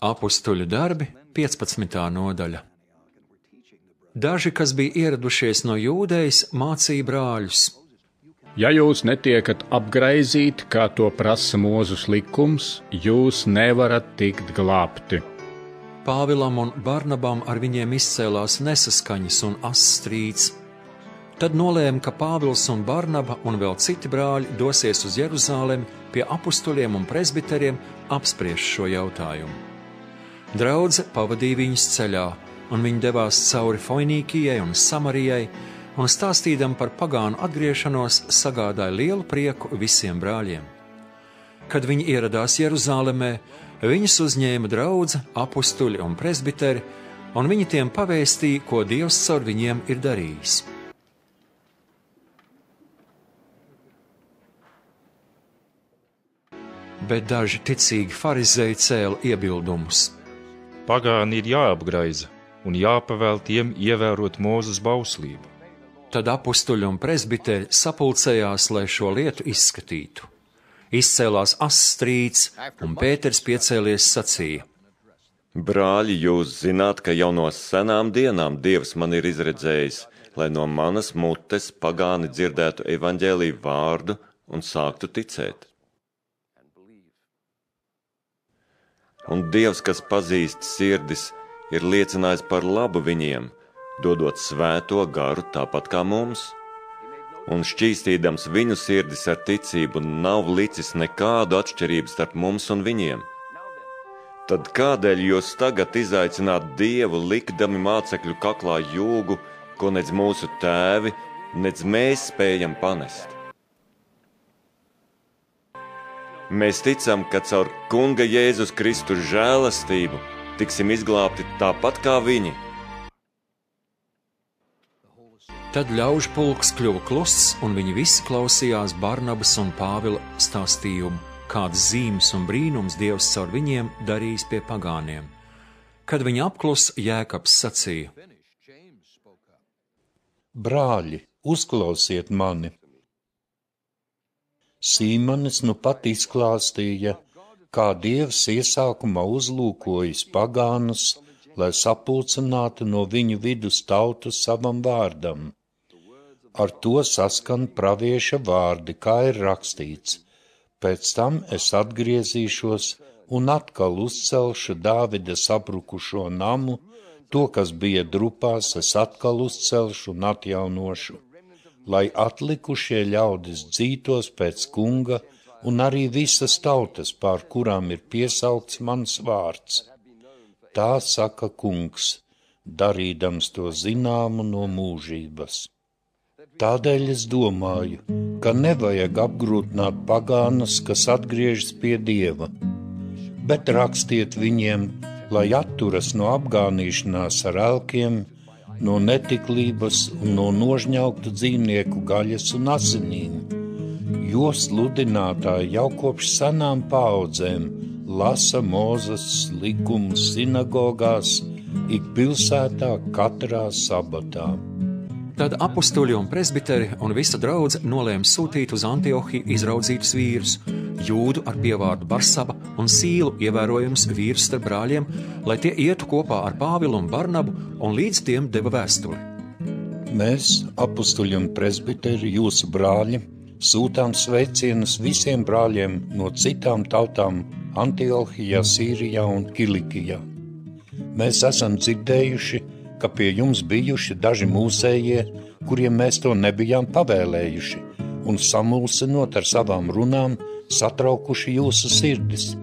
Apustuļu darbi, 15. nodaļa. Daži, kas bija ieradušies no Jūdejas, mācīja brāļus. Ja jūs netiekat apgraizīti, kā to prasa Mūzes likums, jūs nevarat tikt glābti. Pāvilam un Barnabam ar viņiem izcēlās nesaskaņas un ass strīds. Tad nolēma, ka Pāvils un Barnaba un vēl citi brāļi dosies uz Jeruzalemi pie apustuļiem un presbiteriem apspriest šo jautājumu. Draudze pavadīja viņus ceļā, un viņi devās cauri Foinīkijai un Samarijai, un stāstīdam par pagānu atgriešanos sagādāja lielu prieku visiem brāļiem. Kad viņi ieradās Jeruzalemē, viņus uzņēma draudze, apustuļi un presbiteri, un viņi tiem pavēstīja, ko Dievs caur viņiem ir darījis. Bet daži ticīgi farizēji cēla iebildumus. Pagāni ir jāapgraiza un jāpavēl tiem ievērot Mūzes bauslību. Tad apustuļi un presbiteri sapulcējās, lai šo lietu izskatītu. Izcēlās ass strīds, un Pēters piecēlies sacīja: Brāļi, jūs zināt, ka jau no senām dienām Dievs man ir izredzējis, lai no manas mutes pagāni dzirdētu evaņģēliju vārdu un sāktu ticēt. Un Dievs, kas pazīst sirdis, ir liecinājis par labu viņiem, dodot svēto garu tāpat kā mums. Un šķīstīdams viņu sirdis ar ticību, nav licis nekādu atšķirību starp mums un viņiem. Tad kādēļ jūs tagad izaicināt Dievu, likdami mācekļu kaklā jūgu, ko nec mūsu tēvi, nec mēs spējam panest? Mēs ticam, ka caur Kunga Jēzus Kristus žēlastību tiksim izglābti tāpat kā viņi. Tad ļaužu pulks kļuva kluss, un viņi visi klausījās Barnabas un Pāvila stāstījumu, kādas zīmes un brīnums Dievs caur viņiem darījis pie pagāniem. Kad viņi apklus, Jēkabs sacīja: Brāļi, uzklausiet mani! Sīmanis nu pat izklāstīja, kā Dievs iesākumā uzlūkojis pagānus, lai sapulcinātu no viņu vidus tautu savam vārdam. Ar to saskan pravieša vārdi, kā ir rakstīts: Pēc tam es atgriezīšos un atkal uzcelšu Dāvida sabrukušo namu, to, kas bija drupās, es atkal uzcelšu un atjaunošu, lai atlikušie ļaudis dzītos pēc Kunga un arī visas tautas, pār kurām ir piesaukts mans vārds. Tā saka Kungs, darīdams to zināmu no mūžības. Tādēļ es domāju, ka nevajag apgrūtināt pagānus, kas atgriežas pie Dieva, bet rakstiet viņiem, lai atturas no apgānīšanās ar elkiem, no netiklības un no nožņauktu dzīvnieku gaļas un asinīm, jo sludinātāji jau kopš senām paaudzēm lasa Mūzes likumu sinagogās, ik pilsētā katrā sabatā. Tad apustuļi un presbiteri un visa draudze nolēma sūtīt uz Antiohiju izraudzītus vīrus, Jūdu ar pievārdu Barsaba un Sīlu ievērojumus vīrus starp brāļiem, lai tie ietu kopā ar Pāvilu un Barnabu un līdz tiem deva vēstuli. Mēs, apustuļi un presbiteri, jūsu brāļi, sūtām sveicienus visiem brāļiem no citām tautām Antiohijā, Sīrijā un Kilikijā. Mēs esam dzirdējuši, ka pie jums bijuši daži mūsējie, kuriem mēs to nebijām pavēlējuši, un samulsinot ar savām runām, satraukuši jūsu sirdis.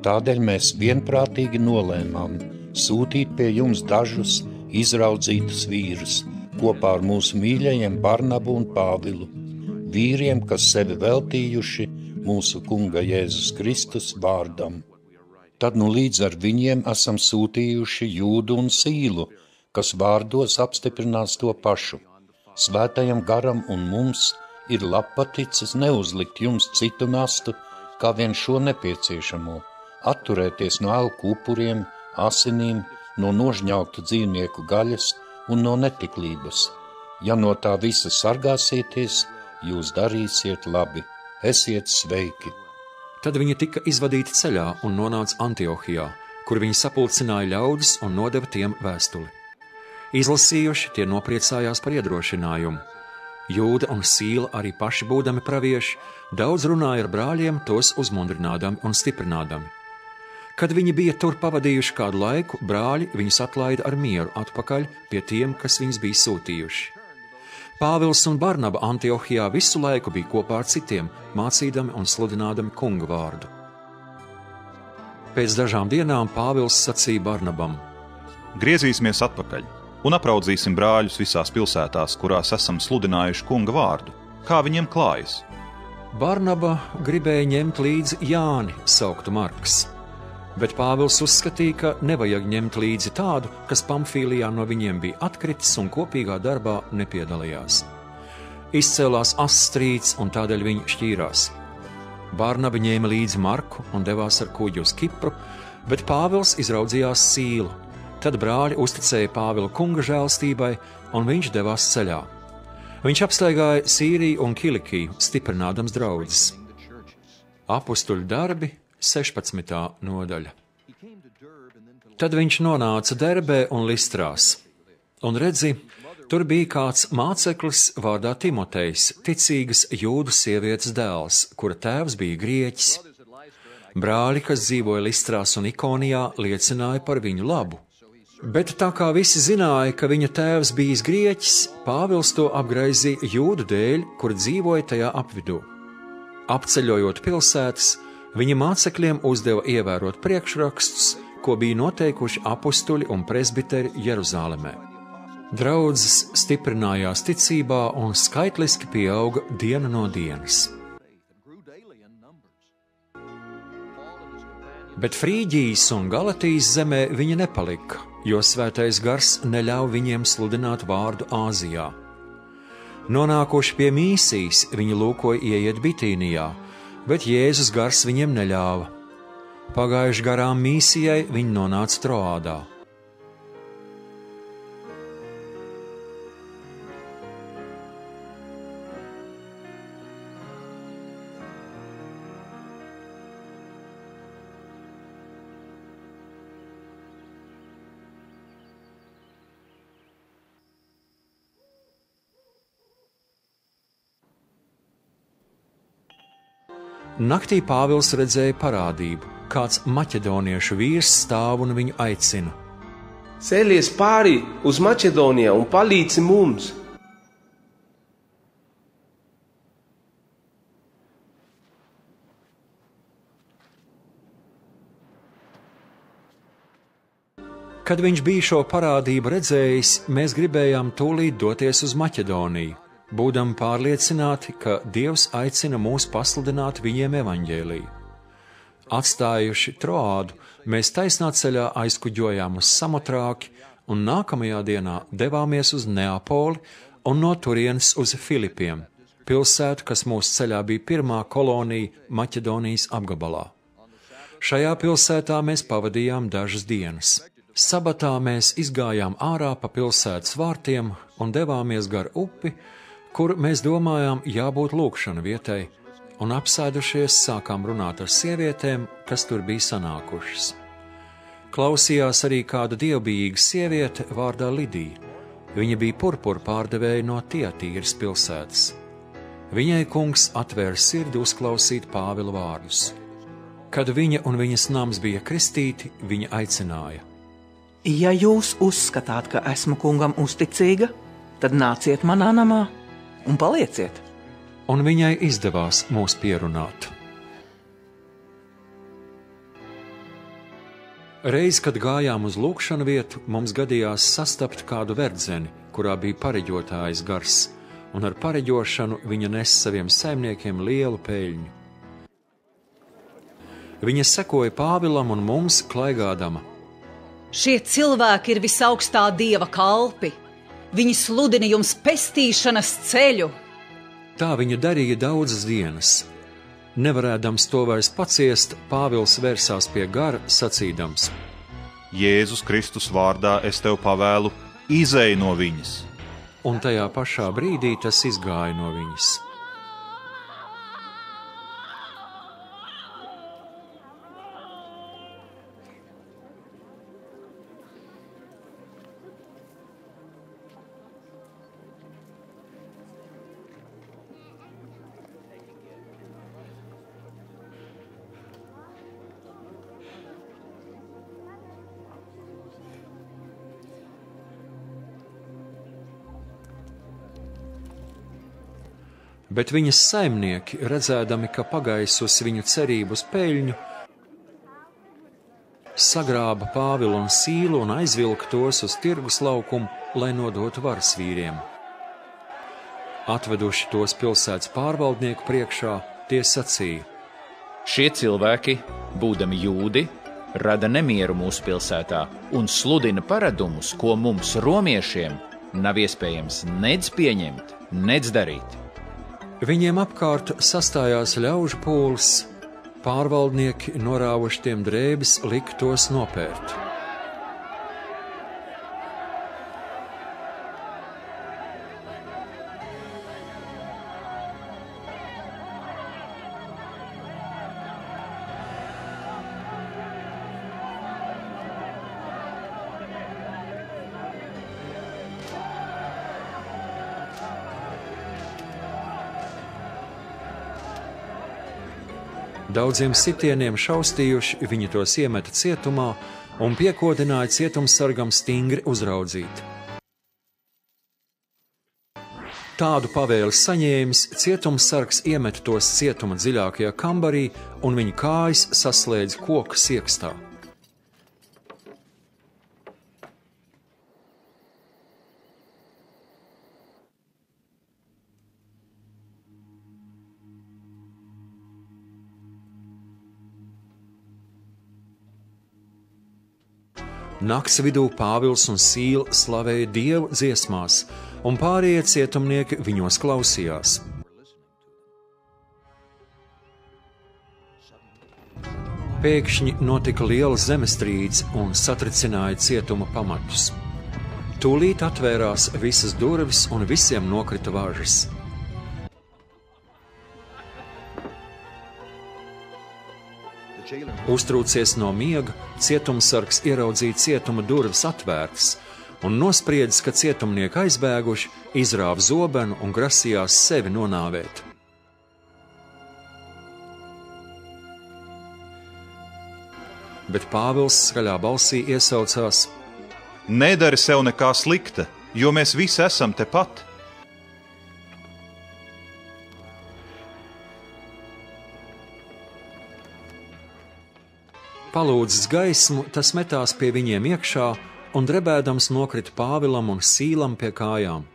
Tādēļ mēs vienprātīgi nolēmām sūtīt pie jums dažus izraudzītus vīrus, kopā ar mūsu mīļajiem Barnabu un Pāvilu, vīriem, kas sevi veltījuši mūsu Kunga Jēzus Kristus vārdam. Tad nu līdz ar viņiem esam sūtījuši Jūdu un Sīlu, kas vārdos apstiprinās to pašu. Svētajam garam un mums ir labpaticis neuzlikt jums citu nastu, kā vien šo nepieciešamo, atturēties no elku upuriem, asinīm, no nožņauktu dzīvnieku gaļas un no netiklības. Ja no tā visa sargāsieties, jūs darīsiet labi. Esiet sveiki! Tad viņi tika izvadīti ceļā un nonāca Antiohijā. kur viņi sapulcināja ļaudis un nodeva tiem vēstuli. Izlasījuši, tie nopriecājās par iedrošinājumu. Jūda un Sīla, arī paši būdami pravieši, daudz runāja ar brāļiem, tos uzmundrinādami un stiprinādami. Kad viņi bija tur pavadījuši kādu laiku, brāļi viņus atlaida ar mieru atpakaļ pie tiem, kas viņus bija sūtījuši. Pāvils un Barnaba Antiohijā visu laiku bija kopā ar citiem, mācīdami un sludinādami kunga vārdu. Pēc dažām dienām Pāvils sacīja Barnabam: Griezīsimies atpakaļ un apraudzīsim brāļus visās pilsētās, kurās esam sludinājuši kunga vārdu. Kā viņiem klājas? Barnaba gribēja ņemt līdzi Jāni, sauktu Marks, bet Pāvils uzskatīja, ka nevajag ņemt līdzi tādu, kas Pamfīlijā no viņiem bija atkritis un kopīgā darbā nepiedalījās. Izcēlās asstrīds un tādēļ viņi šķīrās. Barnaba ņēma līdzi Marku un devās ar kuģi uz Kipru, bet Pāvils izraudzījās Sīlu. Tad brāļi uzticēja Pāvilu kunga žēlstībai, un viņš devās ceļā. Viņš apstaigāja Sīriju un Kilikiju, stiprinādams draudzes. Apustuļu darbi, 16. nodaļa. Tad viņš nonāca Derbē un Listrās, un redzi, tur bija kāds māceklis vārdā Timotejs, ticīgas jūdu sievietes dēls, kura tēvs bija grieķis. Brāļi, kas dzīvoja Listrās un Ikonijā, liecināja par viņu labu. Bet tā kā visi zināja, ka viņa tēvs bijis grieķis, Pāvils to apgraizīja jūdu dēļ, kur dzīvoja tajā apvidū. Apceļojot pilsētas, viņa mācekļiem uzdeva ievērot priekšrakstus, ko bija noteikuši apustuļi un presbiteri Jeruzālemē. Draudzes stiprinājās ticībā un skaitliski pieauga diena no dienas. Bet Frīģijas un Galatijas zemē viņa nepalika, jo svētais gars neļauj viņiem sludināt vārdu Āzijā. Nonākuši pie Mīsijas, viņi lūkoja ieiet Bitīnijā, bet Jēzus gars viņiem neļāva. Pagājuši garām Mīsijai, viņi nonāca Troādā. Naktī Pāvils redzēja parādību. Kāds maķedoniešu vīrs stāv un viņu aicina: Cēlies pāri uz Maķedoniju un palīdzi mums! Kad viņš bija šo parādību redzējis, mēs gribējām tūlīt doties uz Maķedoniju, būdami pārliecināti, ka Dievs aicina mūs pasludināt viņiem evaņģēliju. Atstājuši Troādu, mēs taisnā ceļā aizkuģojām uz Samotrāki un nākamajā dienā devāmies uz Neapoli un no turienes uz Filipiem, pilsētu, kas mūsu ceļā bija pirmā kolonija Maķedonijas apgabalā. Šajā pilsētā mēs pavadījām dažas dienas. Sabatā mēs izgājām ārā pa pilsētas vārtiem un devāmies gar upi, kur mēs domājām jābūt lūgšana vietai, un apsēdušies sākām runāt ar sievietēm, kas tur bija sanākušas. Klausījās arī kāda dievbijīga sieviete vārdā Lidija. Viņa bija purpura pārdevēja no Tiatīras pilsētas. Viņai kungs atvēra sirdi uzklausīt Pāvila vārdus. Kad viņa un viņas nams bija kristīti, viņa aicināja: Ja jūs uzskatāt, ka esmu kungam uzticīga, tad nāciet manā namā un palieciet. Un viņai izdevās mūs pierunāt. Reiz, kad gājām uz lūgšanu vietu, mums gadījās sastapt kādu verdzeni, kurā bija pareģotājs gars, un ar pareģošanu viņa nes saviem saimniekiem lielu peļņu. Viņa sekoja Pāvilam un mums klaigādama: Šie cilvēki ir visaugstā Dieva kalpi. Viņi sludina jums pestīšanas ceļu. Tā viņa darīja daudzas dienas. Nevarēdams to vairs paciest, Pāvils vērsās pie gara, sacīdams: Jēzus Kristus vārdā es tev pavēlu, izej no viņas. Un tajā pašā brīdī tas izgāja no viņas. Bet viņas saimnieki, redzēdami, ka pagaisus viņu cerību uz peļņu, sagrāba Pāvilu un Sīlu un aizvilka tos uz tirgus laukumu, lai nodotu varas vīriem. Atveduši tos pilsētas pārvaldnieku priekšā, tie sacīja: Šie cilvēki, būdami jūdi, rada nemieru mūsu pilsētā un sludina paradumus, ko mums, romiešiem, nav iespējams nedz pieņemt, nedz darīt. Viņiem apkārt sastājās ļaužu pūlis, pārvaldnieki norāvuši tiem drēbes, lika tos nopērt. Daudziem sitieniem šaustījuši, viņi tos iemeta cietumā un piekodināja cietumsargam stingri uzraudzīt. Tādu pavēli saņēmis, cietumsargs iemeta tos cietuma dziļākajā kambarī un viņa kājas saslēdz koku siekstā. Nakts vidū Pāvils un Sīla slavēja Dievu dziesmās, un pārējie cietumnieki viņos klausījās. Pēkšņi notika liela zemestrīce un satricināja cietuma pamatus. Tūlīt atvērās visas durvis un visiem nokrita važas. Uztrūcies no miega, cietumsargs ieraudzīja cietuma durvis atvērtas un nospriedzis, ka cietumnieki aizbēguši, izrāva zobenu un grasījās sevi nonāvēt. Bet Pāvils skaļā balsī iesaucās: Nedari sev nekā slikta, jo mēs visi esam tepat. Palūdzis gaismu, tas metās pie viņiem iekšā un drebēdams nokrita Pāvilam un Sīlam pie kājām.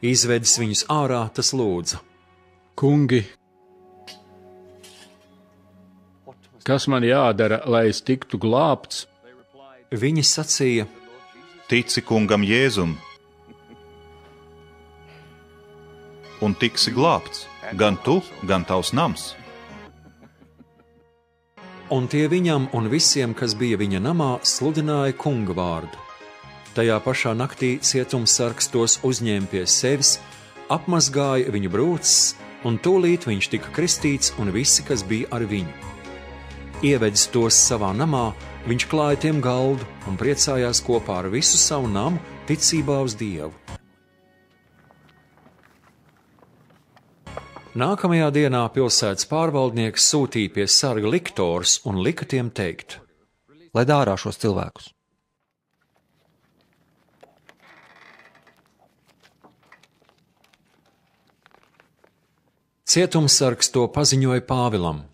Izvedis viņus ārā, tas lūdza: Kungi, kas man jādara, lai es tiktu glābts? Viņi sacīja: Tici kungam Jēzum, un tiksi glābts, gan tu, gan tavs nams. Un tie viņam un visiem, kas bija viņa namā, sludināja kunga vārdu. Tajā pašā naktī cietumsargs tos uzņēma pie sevis, apmazgāja viņu brūces, un tūlīt viņš tika kristīts un visi, kas bija ar viņu. Ievedis tos savā namā, viņš klāja tiem galdu un priecājās kopā ar visu savu namu ticībā uz Dievu. Nākamajā dienā pilsētas pārvaldnieks sūtīja pie sarga liktorus un lika tiem teikt: Laid ārā šos cilvēkus. Cietumsargs to paziņoja Pāvilam.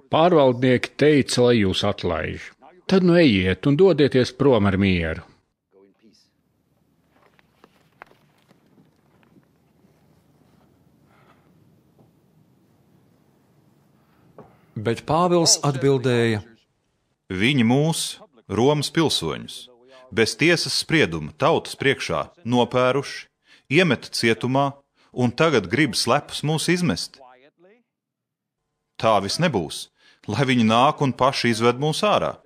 Pārvaldnieki teica, lai jūs atlaiž. Tad nu ejiet un dodieties prom ar mieru. Bet Pāvils atbildēja: Viņi mūs, Romas pilsoņus, bez tiesas sprieduma tautas priekšā nopēruši, iemeta cietumā un tagad grib slepus mūs izmest. Tā vis nebūs, lai viņi nāk un paši izved mūs ārā.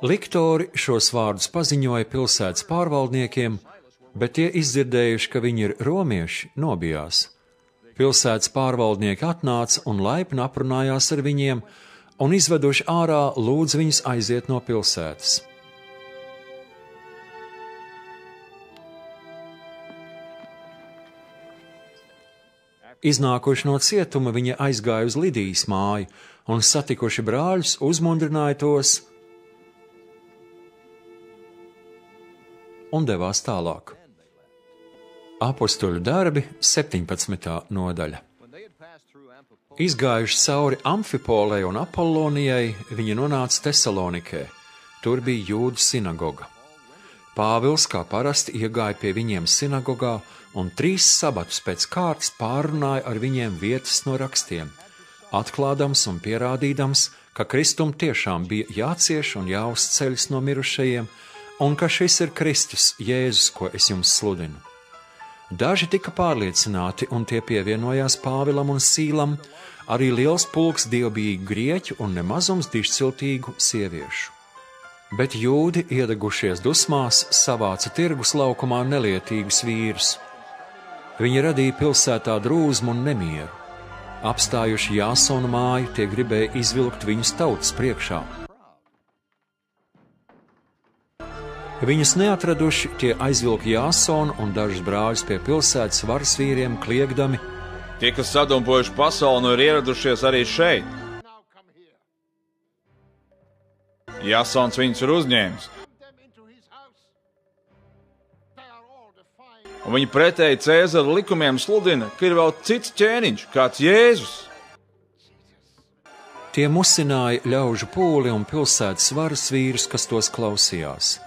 Liktori šos vārdus paziņoja pilsētas pārvaldniekiem, bet tie izdzirdējuši, ka viņi ir romieši, nobijās. Pilsētas pārvaldnieki atnāca un laipni aprunājās ar viņiem, un izveduši ārā lūdza viņus aiziet no pilsētas. Iznākuši no cietuma, viņa aizgāja uz Lidijas māju, un satikuši brāļus, uzmundrināja tos un devās tālāk. Apostoļu darbi, 17. nodaļa. Izgājuši cauri Amfipolei un Apollonijai, viņi nonāca Tesalonikē. Tur bija jūdu sinagoga. Pāvils, kā parasti, iegāja pie viņiem sinagogā un 3 sabatus pēc kārtas pārrunāja ar viņiem vietas no rakstiem, atklādams un pierādīdams, ka Kristum tiešām bija jācieš un jāuzceļas no mirušajiem, un ka šis ir Kristus, Jēzus, ko es jums sludinu. Daži tika pārliecināti, un tie pievienojās Pāvilam un Sīlam, arī liels pulks dievbijīgu grieķu un nemazums dižciltīgu sieviešu. Bet jūdi, iedegušies dusmās, savāca tirgus laukumā nelietīgus vīrus. Viņi radīja pilsētā drūzmu un nemieru. Apstājuši Jāsona māju, tie gribēja izvilkt viņus tautas priekšā. Viņus neatraduši, tie aizvilka Jāsonu un dažus brāļus pie pilsētas varas vīriem, kliegdami: Tie, kas sadumpojuši pasauli, ir ieradušies arī šeit. Jāsons viņus ir uzņēmis. Un viņi pretēji Cēzara likumiem sludina, ka ir vēl cits ķēniņš, kāds Jēzus. Tie musināja ļaužu pūli un pilsētas varas vīrus, kas tos klausījās.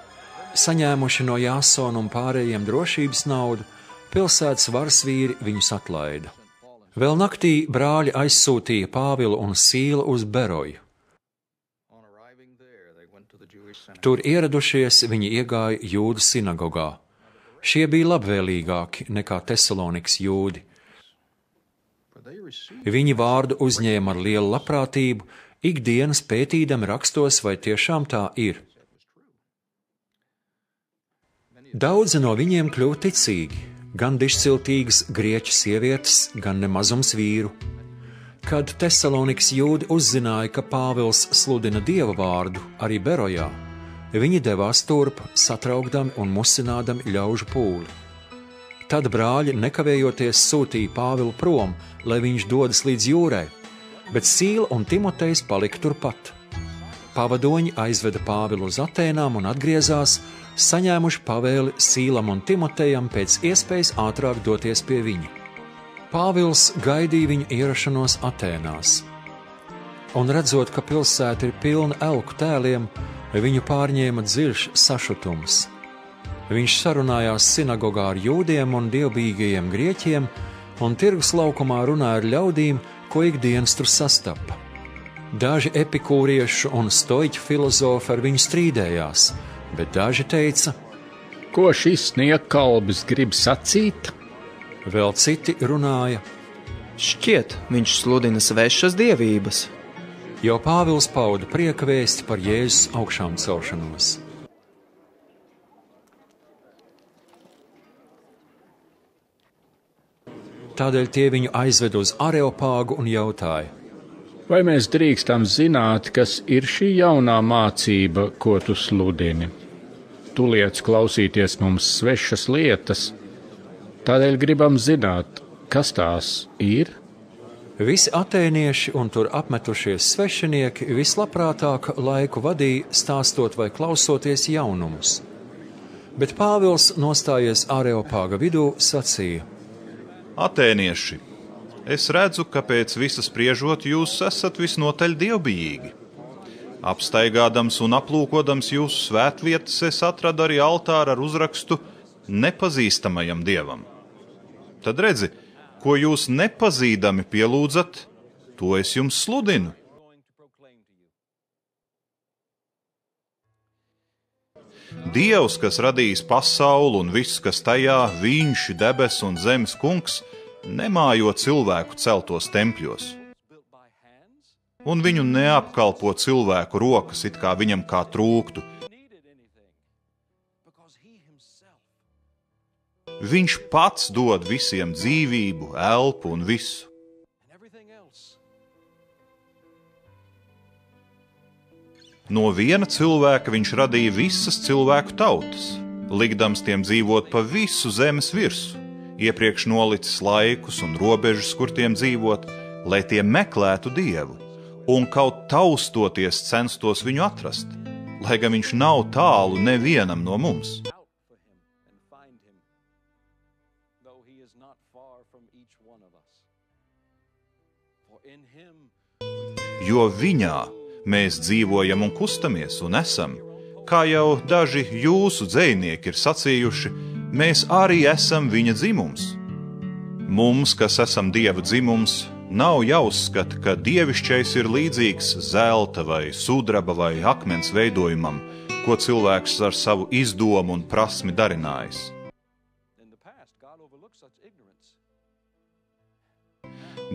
Saņēmuši no Jāsona un pārējiem drošības naudu, pilsētas varas vīri viņus atlaida. Vēl naktī brāļi aizsūtīja Pāvilu un Sīlu uz Beroju. Tur ieradušies, viņi iegāja jūdu sinagogā. Šie bija labvēlīgāki nekā Tesalonikas jūdi. Viņi vārdu uzņēma ar lielu labprātību, ikdienas pētīdami rakstos, vai tiešām tā ir. Daudzi no viņiem kļuva ticīgi, gan dižciltīgas grieķu sievietes, gan nemazums vīru. Kad Tesalonikas jūdi uzzināja, ka Pāvils sludina Dieva vārdu arī Berojā, viņi devās turp, satraukdami un musinādami ļaužu pūli. Tad brāļi nekavējoties sūtīja Pāvilu prom, lai viņš dodas līdz jūrai, bet Sīla un Timotejs palika turpat. Pavadoņi aizveda Pāvilu uz Atēnām un atgriezās, saņēmuši pavēli Sīlam un Timotejam pēc iespējas ātrāk doties pie viņa. Pāvils gaidīja viņu ierašanos Atēnās. Un redzot, ka pilsēta ir pilna elku tēliem, viņu pārņēma dziļš sašutums. Viņš sarunājās sinagogā ar jūdiem un dievbijīgajiem grieķiem, un tirgus laukumā runāja ar ļaudīm, ko ikdienas tur sastapa. Daži epikūriešu un stoiķu filozofi ar viņu strīdējās, bet daži teica: Ko šis niekalbis grib sacīt? Vēl citi runāja: Šķiet, viņš sludina svešas dievības. Jo Pāvils pauda prieka vēsti par Jēzus augšām celšanos. Tādēļ tie viņu aizved uz Areopāgu un jautāja: Vai mēs drīkstam zināt, kas ir šī jaunā mācība, ko tu sludini? Tu liec klausīties mums svešas lietas, tādēļ gribam zināt, kas tās ir? Visi atēnieši un tur apmetušies svešinieki vislabprātāk laiku vadīja, stāstot vai klausoties jaunumus. Bet Pāvils, nostājies Areopāga vidū, sacīja: Atēnieši, es redzu, ka pēc visas spriežot jūs esat visnotaļ dievbijīgi. Apstaigādams un aplūkodams jūsu svētvietas, es atradu arī altāru ar uzrakstu Nepazīstamajam dievam. Tad redzi, ko jūs nepazīdami pielūdzat, to es jums sludinu. Dievs, kas radījis pasauli un viss, kas tajā, viņš, debes un zemes kungs, nemājo cilvēku celtos tempļos. Un viņu neapkalpo cilvēku rokas, it kā viņam kā trūktu. Viņš pats dod visiem dzīvību, elpu un visu. No viena cilvēka viņš radīja visas cilvēku tautas, likdams tiem dzīvot pa visu zemes virsu, iepriekš nolicis laikus un robežas, kur tiem dzīvot, lai tie meklētu Dievu, un kaut taustoties censtos viņu atrast, lai gan viņš nav tālu nevienam no mums. Jo viņā mēs dzīvojam un kustamies un esam, kā jau daži jūsu dzejnieki ir sacījuši, mēs arī esam viņa dzimums. Mums, kas esam Dieva dzimums, nav jāuzskata, ka dievišķais ir līdzīgs zelta vai sudraba vai akmens veidojumam, ko cilvēks ar savu izdomu un prasmi darinājis.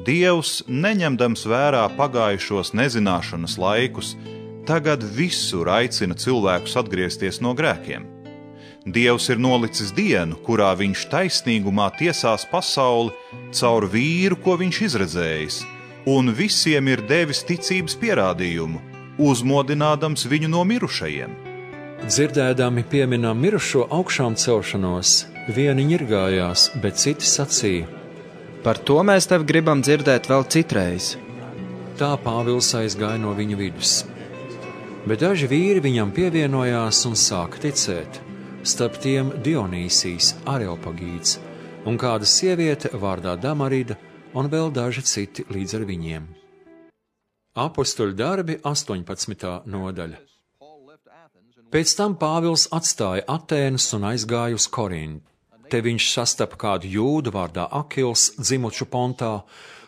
Dievs, neņemdams vērā pagājušos nezināšanas laikus, tagad visur aicina cilvēkus atgriezties no grēkiem. Dievs ir nolicis dienu, kurā viņš taisnīgumā tiesās pasauli caur vīru, ko viņš izredzējis, un visiem ir devis ticības pierādījumu, uzmodinādams viņu no mirušajiem. Dzirdēdami pieminām mirušo augšām celšanos, vieni ņirgājās, bet citi sacīja: Par to mēs tevi gribam dzirdēt vēl citreiz. Tā Pāvils aizgāja no viņa vidus. Bet daži vīri viņam pievienojās un sāka ticēt, starp tiem Dionīsijs, Areopagīts, un kāda sieviete vārdā Damarida, un vēl daži citi līdz ar viņiem. Apostuļu darbi 18. nodaļa. Pēc tam Pāvils atstāja Atēnas un aizgāja uz Korintu. Te viņš sastapa kādu jūdu vārdā Akils, dzimuču Pontā,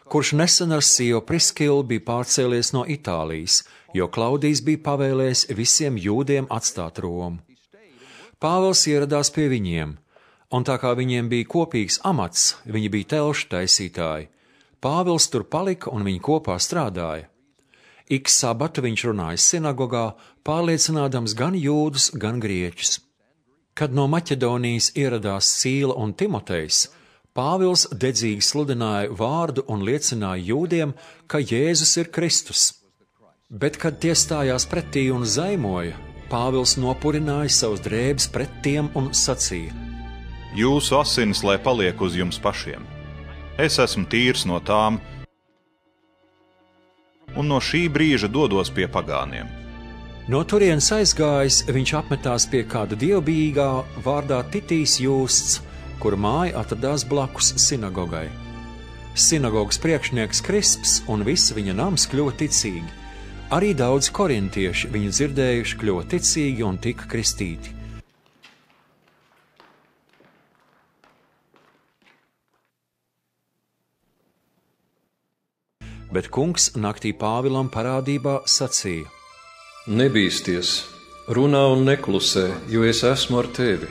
kurš nesen ar sievu Priskilu bija pārcēlies no Itālijas, jo Klaudijs bija pavēlējis visiem jūdiem atstāt Romu. Pāvils ieradās pie viņiem, un tā kā viņiem bija kopīgs amats, viņi bija telšu taisītāji. Pāvils tur palika un viņi kopā strādāja. Ik sabatu viņš runāja sinagogā, pārliecinādams gan jūdus, gan grieķus. Kad no Maķedonijas ieradās Sīla un Timotejs, Pāvils dedzīgi sludināja vārdu un liecināja jūdiem, ka Jēzus ir Kristus. Bet, kad tie stājās pretī un zaimoja, Pāvils nopurināja savus drēbes pret tiem un sacīja: Jūsu asinis, lai paliek uz jums pašiem. Es esmu tīrs no tām, un no šī brīža dodos pie pagāniem. No turienes aizgājis, viņš apmetās pie kāda dievbijīgā vārdā Titijs Jūsts, kura māja atradās blakus sinagogai. Sinagogas priekšnieks Krisps un viss viņa nams kļuva ticīgi. Arī daudz korintieši viņu dzirdējuši kļuva ticīgi un tika kristīti. Bet kungs naktī Pāvilam parādībā sacīja: Nebīsties, runā un neklusē, jo es esmu ar tevi.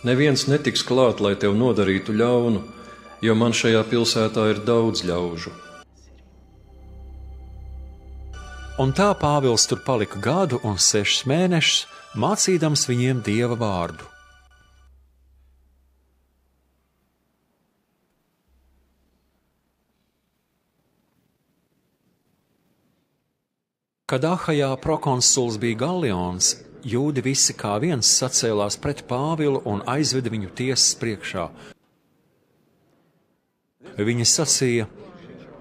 Neviens netiks klāt, lai tev nodarītu ļaunu, jo man šajā pilsētā ir daudz ļaužu. Un tā Pāvils tur palika gadu un 6 mēnešus, mācīdams viņiem Dieva vārdu. Kad Ahajā prokonsuls bija Gallions, jūdi visi kā viens sacēlās pret Pāvilu un aizveda viņu tiesas priekšā. Viņi sacīja: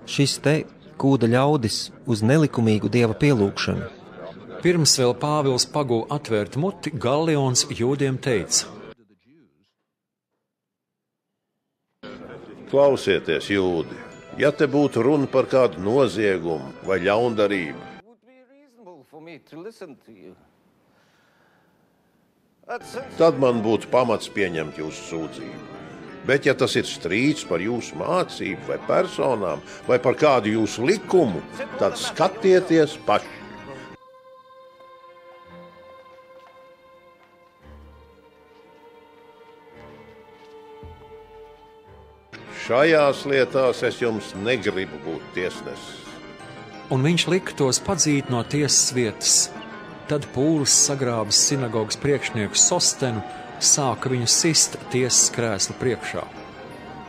Šis te kūda ļaudis uz nelikumīgu dieva pielūgšanu. Pirms vēl Pāvils paguva atvērt muti, Gallions jūdiem teica: Klausieties, jūdi, ja te būtu runa par kādu noziegumu vai ļaundarību, tad man būtu pamats pieņemt jūsu sūdzību. Bet, ja tas ir strīds par jūsu mācību vai personām, vai par kādu jūsu likumu, tad skatieties paši. Šajās lietās es jums negribu būt tiesnesis. Un viņš lika tos padzīt no tiesas vietas. Tad Pūlis sagrābis sinagogas priekšnieku Sostenu, sāka viņu sist tiesas krēsla priekšā.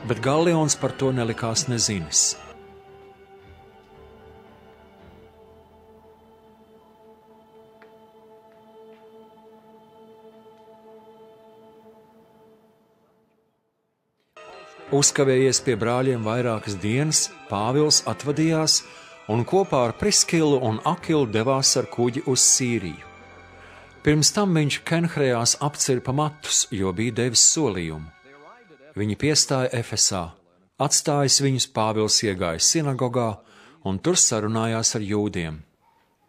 Bet Gallions par to nelikās nezinis. Uzkavējies pie brāļiem vairākas dienas, Pāvils atvadījās un kopā ar Priskilu un Akilu devās ar kuģi uz Sīriju. Pirms tam viņš Kenhrejās apcirpa matus, jo bija devis solījumu. Viņi piestāja Efesā. Atstājis viņus, Pāvils iegāja sinagogā un tur sarunājās ar jūdiem.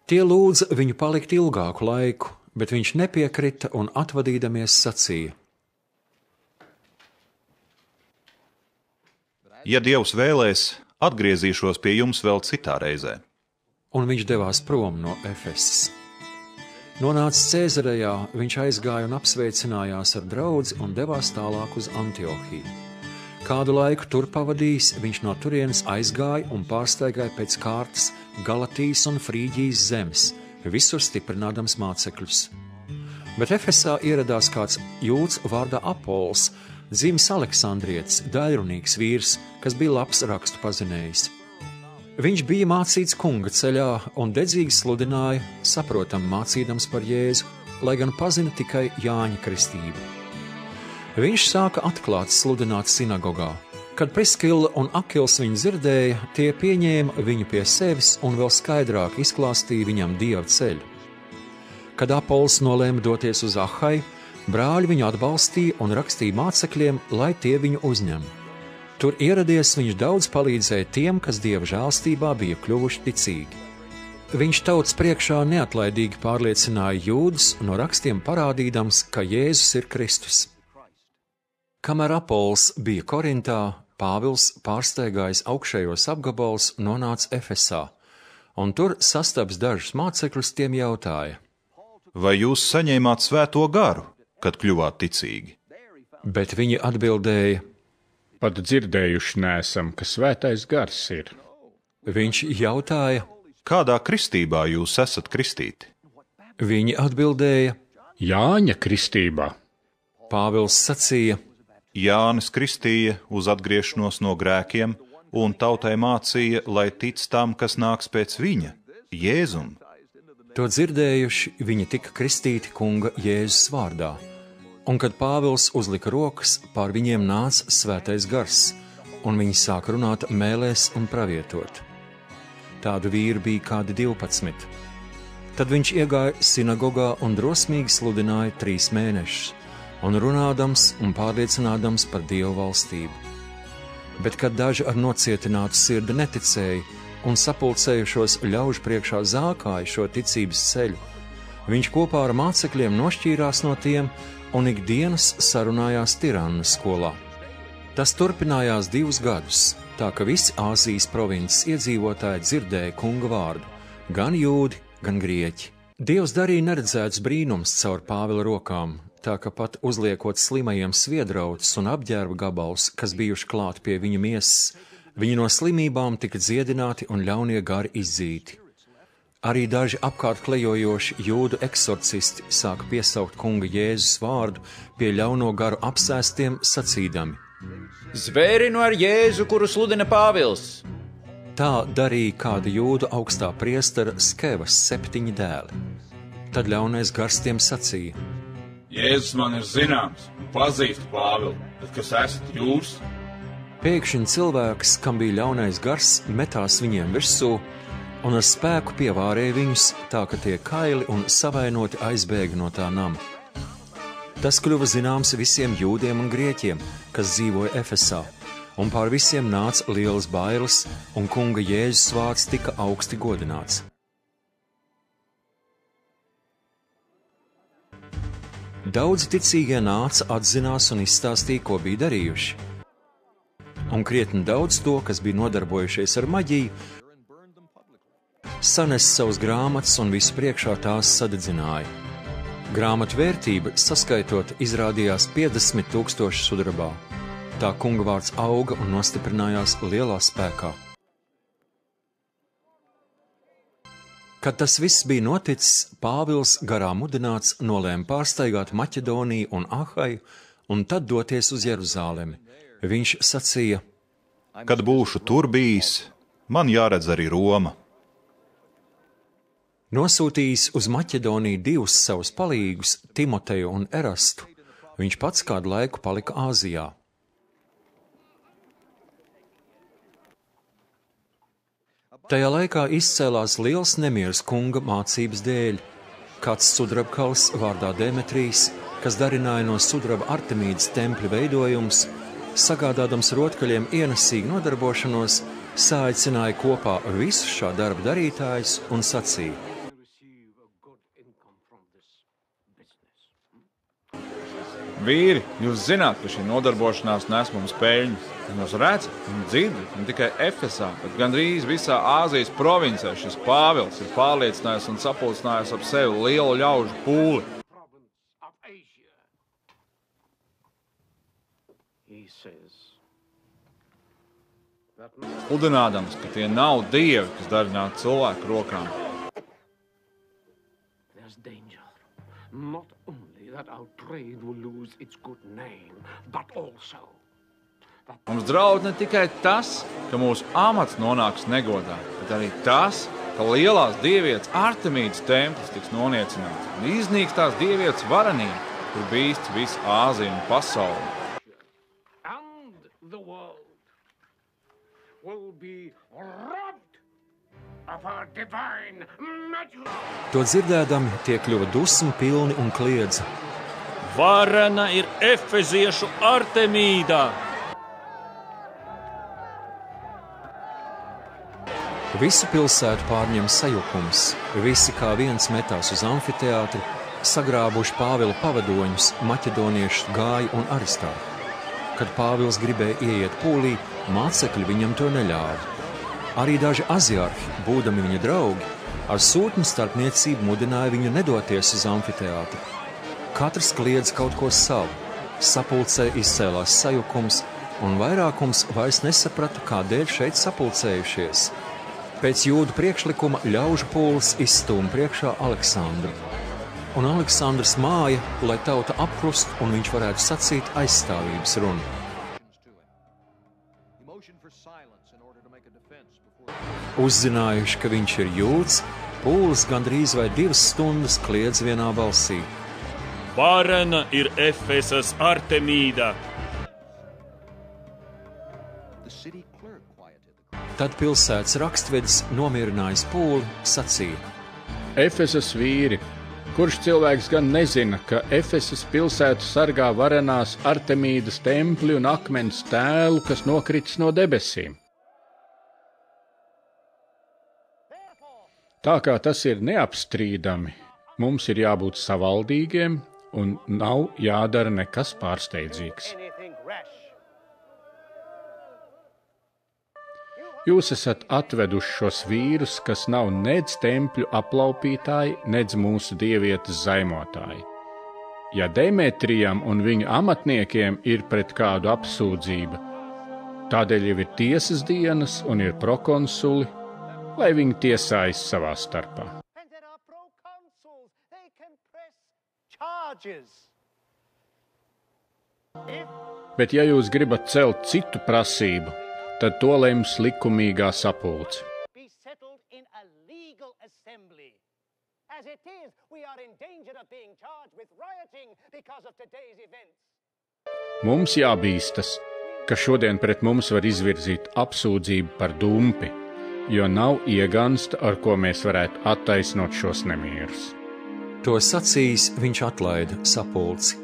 Tie lūdza viņu palikt ilgāku laiku, bet viņš nepiekrita un atvadīdamies sacīja: Ja Dievs vēlēs, atgriezīšos pie jums vēl citā reizē. Un viņš devās prom no Efesas. Nonācis Cēzarejā, viņš aizgāja un apsveicinājās ar draudzi un devās tālāk uz Antiohiju. Kādu laiku tur pavadījis, viņš no turienes aizgāja un pārsteigāja pēc kārtas Galatijas un Frīģijas zemes, visur stiprinādams mācekļus. Bet Efesā ieradās kāds jūds vārdā Apols, dzimis Aleksandrietis, daļrunīgs vīrs, kas bija labs rakstu pazinējis. Viņš bija mācīts kunga ceļā un dedzīgi sludināja, saprotam mācīdams par Jēzu, lai gan pazina tikai Jāņa kristību. Viņš sāka atklāti sludināt sinagogā. Kad Priskila un Akils viņu dzirdēja, tie pieņēma viņu pie sevis un vēl skaidrāk izklāstīja viņam Dieva ceļu. Kad Apols nolēma doties uz Ahaju, brāļi viņu atbalstīja un rakstīja mācekļiem, lai tie viņu uzņem. Tur ieradies, viņš daudz palīdzēja tiem, kas Dieva žēlstībā bija kļuvuši ticīgi. Viņš tautas priekšā neatlaidīgi pārliecināja jūdus, no rakstiem parādīdams, ka Jēzus ir Kristus. Kamēr Apols bija Korintā, Pāvils, pārsteigājis augšējos apgabalus, nonāca Efesā, un tur sastaps dažus mācekļus, tiem jautāja: Vai jūs saņēmāt svēto garu, kad kļuvāt ticīgi? Bet viņi atbildēja: Pat dzirdējuši neesam, ka svētais gars ir. Viņš jautāja: Kādā kristībā jūs esat kristīti? Viņi atbildēja: Jāņa kristībā. Pāvils sacīja: Jānis kristīja uz atgriešanos no grēkiem, un tautai mācīja, lai tic tam, kas nāks pēc viņa, Jēzum. To dzirdējuši, viņi tika kristīti kunga Jēzus vārdā. Un kad Pāvils uzlika rokas, pār viņiem nāca svētais gars, un viņi sāka runāt mēlēs un pravietot. Tādu vīru bija kādi 12. Tad viņš iegāja sinagogā un drosmīgi sludināja 3 mēnešus, un runādams un pārliecinādams par Dievu valstību. Bet, kad daži ar nocietinātu sirdi neticēja un sapulcējušos ļaužu priekšā zākāja šo ticības ceļu, viņš kopā ar mācekļiem nošķīrās no tiem un ikdienas sarunājās Tirannas skolā. Tas turpinājās 2 gadus, tā ka visi Āzijas provinces iedzīvotāji dzirdēja kunga vārdu, gan jūdi, gan grieķi. Dievs darīja neredzēts brīnums caur Pāvila rokām, tā ka pat uzliekot slimajiem sviedrautus un apģērba gabals, kas bijuši klāt pie viņa miesas, viņi no slimībām tika dziedināti un ļaunie gari izdzīti. Arī daži apkārt klejojoši jūdu eksorcisti sāka piesaukt kunga Jēzus vārdu pie ļauno garu apsēstiem, sacīdami: Zvērinu ar Jēzu, kuru sludina Pāvils! Tā darīja kāda jūdu augstā priestera Skevas 7 dēli. Tad ļaunais gars tiem sacīja: Jēzus man ir zināms un pazīstu Pāvilu, bet kas esat jūs? Pēkšņi cilvēks, kam bija ļaunais gars, metās viņiem virsū un ar spēku pievārēja viņus, tā ka tie kaili un savainoti aizbēga no tā nama. Tas kļuva zināms visiem jūdiem un grieķiem, kas dzīvoja Efesā, un pār visiem nāca lielas bailes, un kunga Jēzus vārds tika augsti godināts. Daudzi ticīgie nāca, atzinās un izstāstīja, ko bija darījuši. Un krietni daudz to, kas bija nodarbojušies ar maģiju, sanes savus grāmatas un visu priekšā tās sadedzināja. Grāmatu vērtība, saskaitot, izrādījās 50 000 sudrabā. Tā kunga vārds auga un nostiprinājās lielā spēkā. Kad tas viss bija noticis, Pāvils garā mudināts nolēma pārstaigāt Maķedoniju un Ahaju un tad doties uz Jeruzālemi. Viņš sacīja: Kad būšu tur bijis, man jāredz arī Roma. Nosūtījis uz Maķedoniju 2 savus palīgus, Timoteju un Erastu, viņš pats kādu laiku palika Āzijā. Tajā laikā izcēlās liels nemieris kunga mācības dēļ. Kāds sudrabkals vārdā Demetrijs, kas darināja no sudraba Artemīdas tempļa veidojums, sagādādams rotkaļiem ienesīgu nodarbošanos, saaicināja kopā visus šā darba darītājus un sacīja: Vīri, jūs zināt, ka šī nodarbošanās nes mums peļņu. Jūs redzat un dzirdat ne tikai Efesā, bet gandrīz visā Āzijas provincē šis Pāvils ir pārliecinājis un sapulcinājis ap sevi lielu ļaužu pūli. Sludinādams, ka tie nav dievi, kas darināti cilvēku rokām. Mums draud ne tikai tas, ka mūsu amats nonāks negodā, bet arī tas, ka lielās dievietes Artemīdas templis tiks noniecināts un iznīks tās dievietes varenība, kur bīsts visu Āziju un pasauli. To dzirdēdami tie kļuva dusmu pilni un kliedza: Varena ir efeziešu Artemīda! Visu pilsētu pārņem sajukums, visi kā viens metās uz amfiteātri, sagrābuši Pāvila pavadoņus, maķedoniešus Gāju un Aristāru. Kad Pāvils gribēja ieiet pūlī, mācekļi viņam to neļāva. Arī daži aziarhi, būdami viņa draugi, ar sūtņu starpniecību mudināja viņu nedoties uz amfiteātri. Katrs kliedz kaut ko savu, sapulcē izcēlās sajukums, un vairākums vairs nesaprata, kādēļ šeit sapulcējušies. Pēc jūdu priekšlikuma ļaužu pūlis izstūma priekšā Aleksandru. Un Aleksandrs māja, lai tauta apklust un viņš varētu sacīt aizstāvības runu. Uzzinājuši, ka viņš ir jūds, pūlis gandrīz vai 2 stundas kliedz vienā balsī: Varena ir Efesas Artemīda! Tad pilsētas rakstvedis, nomierinājis pūli, sacīja: Efesas vīri, kurš cilvēks gan nezina, ka Efesas pilsētu sargā varenās Artemīdas templi un akmens tēlu, kas nokritis no debesīm? Tā kā tas ir neapstrīdami, mums ir jābūt savaldīgiem un nav jādara nekas pārsteidzīgs. Jūs esat atveduši šos vīrus, kas nav nedz tempļu aplaupītāji, nedz mūsu dievietes zaimotāji. Ja Demetrijam un viņa amatniekiem ir pret kādu apsūdzība, tādēļ jau ir tiesas dienas un ir prokonsuli, lai viņi tiesājas savā starpā. Bet ja jūs gribat celt citu prasību, tad to lems likumīgā sapulce. Mums jābīstas, ka šodien pret mums var izvirzīt apsūdzību par dumpi, jo nav iegansta, ar ko mēs varētu attaisnot šos nemierus. To sacījis, viņš atlaida sapulci.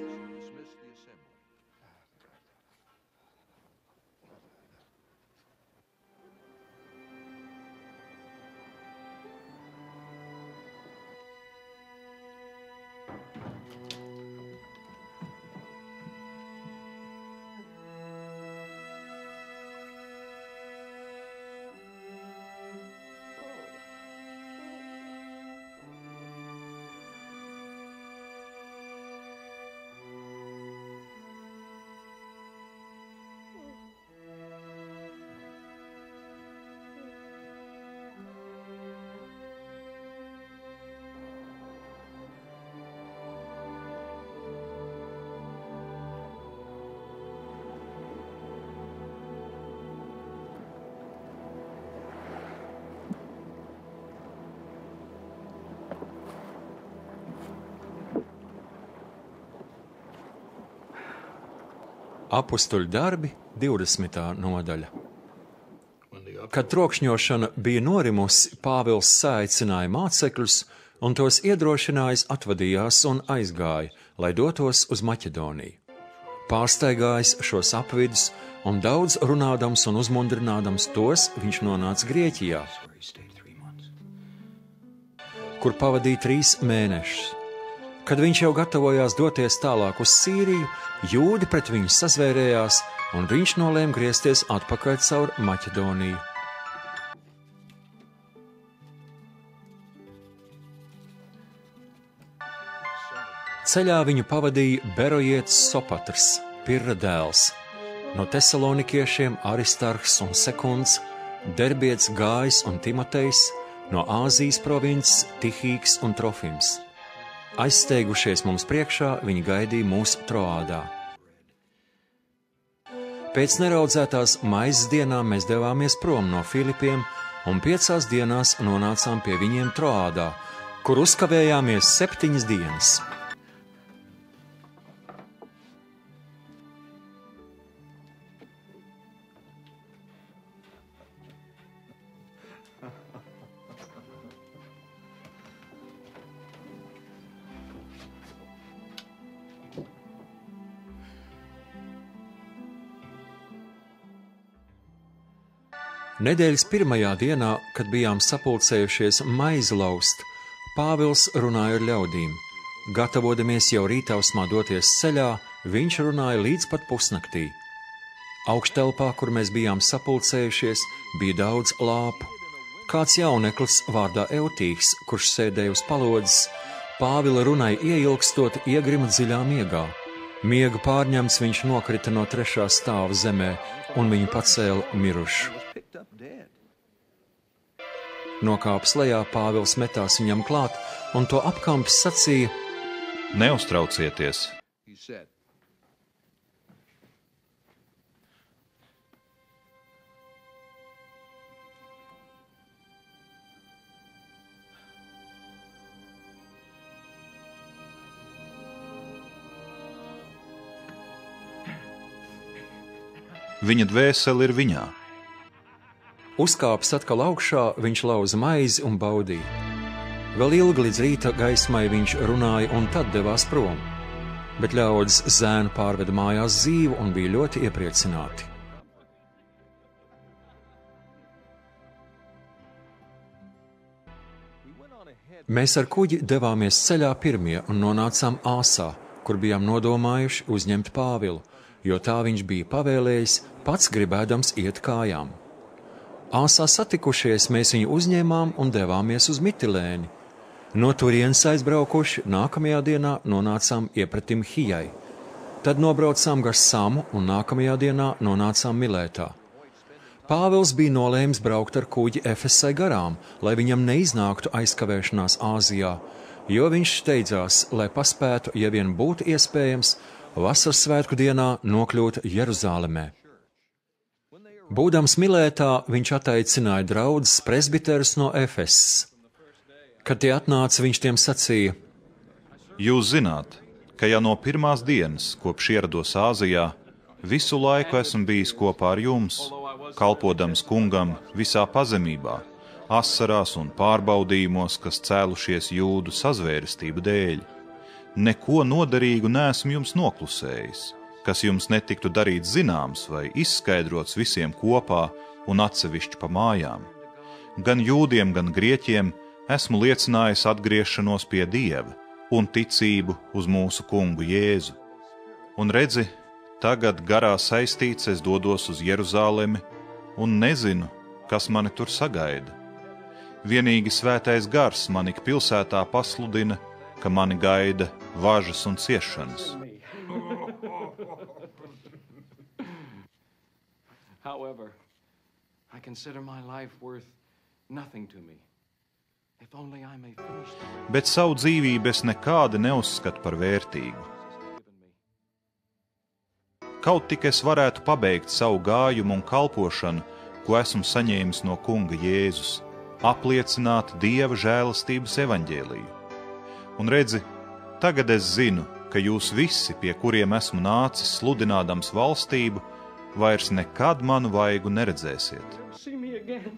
Apustuļu darbi, 20. nodaļa. Kad trokšņošana bija norimusi, Pāvils saicināja mācekļus un tos iedrošinājis atvadījās un aizgāja, lai dotos uz Maķedoniju. Pārsteigājis šos apvidus un daudz runādams un uzmundrinādams tos, viņš nonāca Grieķijā, kur pavadīja 3 mēnešus. Kad viņš jau gatavojās doties tālāk uz Sīriju, jūdi pret viņu sazvērējās, un viņš nolēma griezties atpakaļ caur Maķedoniju. Ceļā viņu pavadīja Berojietis Sopatrs, Pirra dēls, no tesalonikiešiem Aristarhs un Sekunds, Derbietis Gājs un Timotejs, no Āzijas provinces Tihīks un Trofims. Aizsteigušies mums priekšā, viņi gaidīja mūs Troādā. Pēc neraudzētās maizes dienām mēs devāmies prom no Filipiem un 5 dienās nonācām pie viņiem Troādā, kur uzkavējāmies 7 dienas. Nedēļas pirmajā dienā, kad bijām sapulcējušies maizi laust, Pāvils runāja ar ļaudīm. Gatavodamies jau rītausmā doties ceļā, viņš runāja līdz pat pusnaktī. Augštelpā, kur mēs bijām sapulcējušies, bija daudz lāpu. Kāds jauneklis vārdā Eutīks, kurš sēdēja uz palodzes, Pāvila runai ieilgstot iegrima dziļā miegā. Miega pārņemts viņš nokrita no 3. stāva zemē, un viņu pacēla mirušu. Nokāpis lejā, Pāvils metās viņam klāt, un to apkampis sacīja: Neuztraucieties! Viņa dvēsele ir viņā. Uzkāpis atkal augšā, viņš lauza maizi un baudīja. Vēl ilgi līdz rīta gaismai viņš runāja un tad devās prom. Bet ļaudis zēnu pārveda mājās dzīvu un bija ļoti iepriecināti. Mēs ar kuģi devāmies ceļā pirmie un nonācām Āsā, kur bijām nodomājuši uzņemt Pāvilu, jo tā viņš bija pavēlējis, pats gribēdams iet kājām. Āsā satikušies, mēs viņu uzņēmām un devāmies uz Mitilēni. No turienes aizbraukuši, nākamajā dienā nonācām iepratim Hijai. Tad nobraucām gar Samu un nākamajā dienā nonācām Milētā. Pāvils bija nolēmis braukt ar kuģi Efesai garām, lai viņam neiznāktu aizkavēšanās Āzijā, jo viņš steidzās, lai paspētu, ja vien būtu iespējams, vasaras svētku dienā nokļūt Jeruzālemē. Būdams Milētā, viņš ataicināja draudzes presbiterus no Efesas. Kad tie atnāca, viņš tiem sacīja: Jūs zināt, ka jau no pirmās dienas, kopš ierados Āzijā, visu laiku esmu bijis kopā ar jums, kalpodams kungam visā pazemībā, asarās un pārbaudījumos, kas cēlušies jūdu sazvērestību dēļ. Neko noderīgu neesmu jums noklusējis, kas jums netiktu darīts zināms vai izskaidrots visiem kopā un atsevišķi pa mājām. Gan jūdiem, gan grieķiem esmu liecinājis atgriešanos pie Dieva un ticību uz mūsu kungu Jēzu. Un redzi, tagad garā saistīts es dodos uz Jeruzālemi un nezinu, kas mani tur sagaida. Vienīgi svētais gars man ik pilsētā pasludina, ka mani gaida važas un ciešanas. However, I consider my life worth nothing to me. If only I may finish the race. Bet savu dzīvību es nekādi neuzskatu par vērtīgu. Kaut tik es varētu pabeigt savu gājumu un kalpošanu, ko esmu saņēmis no kunga Jēzus, apliecināt Dieva žēlastības evaņģēliju. Un redzi, tagad es zinu, ka jūs visi, pie kuriem esmu nācis sludinādams valstību, vairs nekad manu vaigu neredzēsiet. again.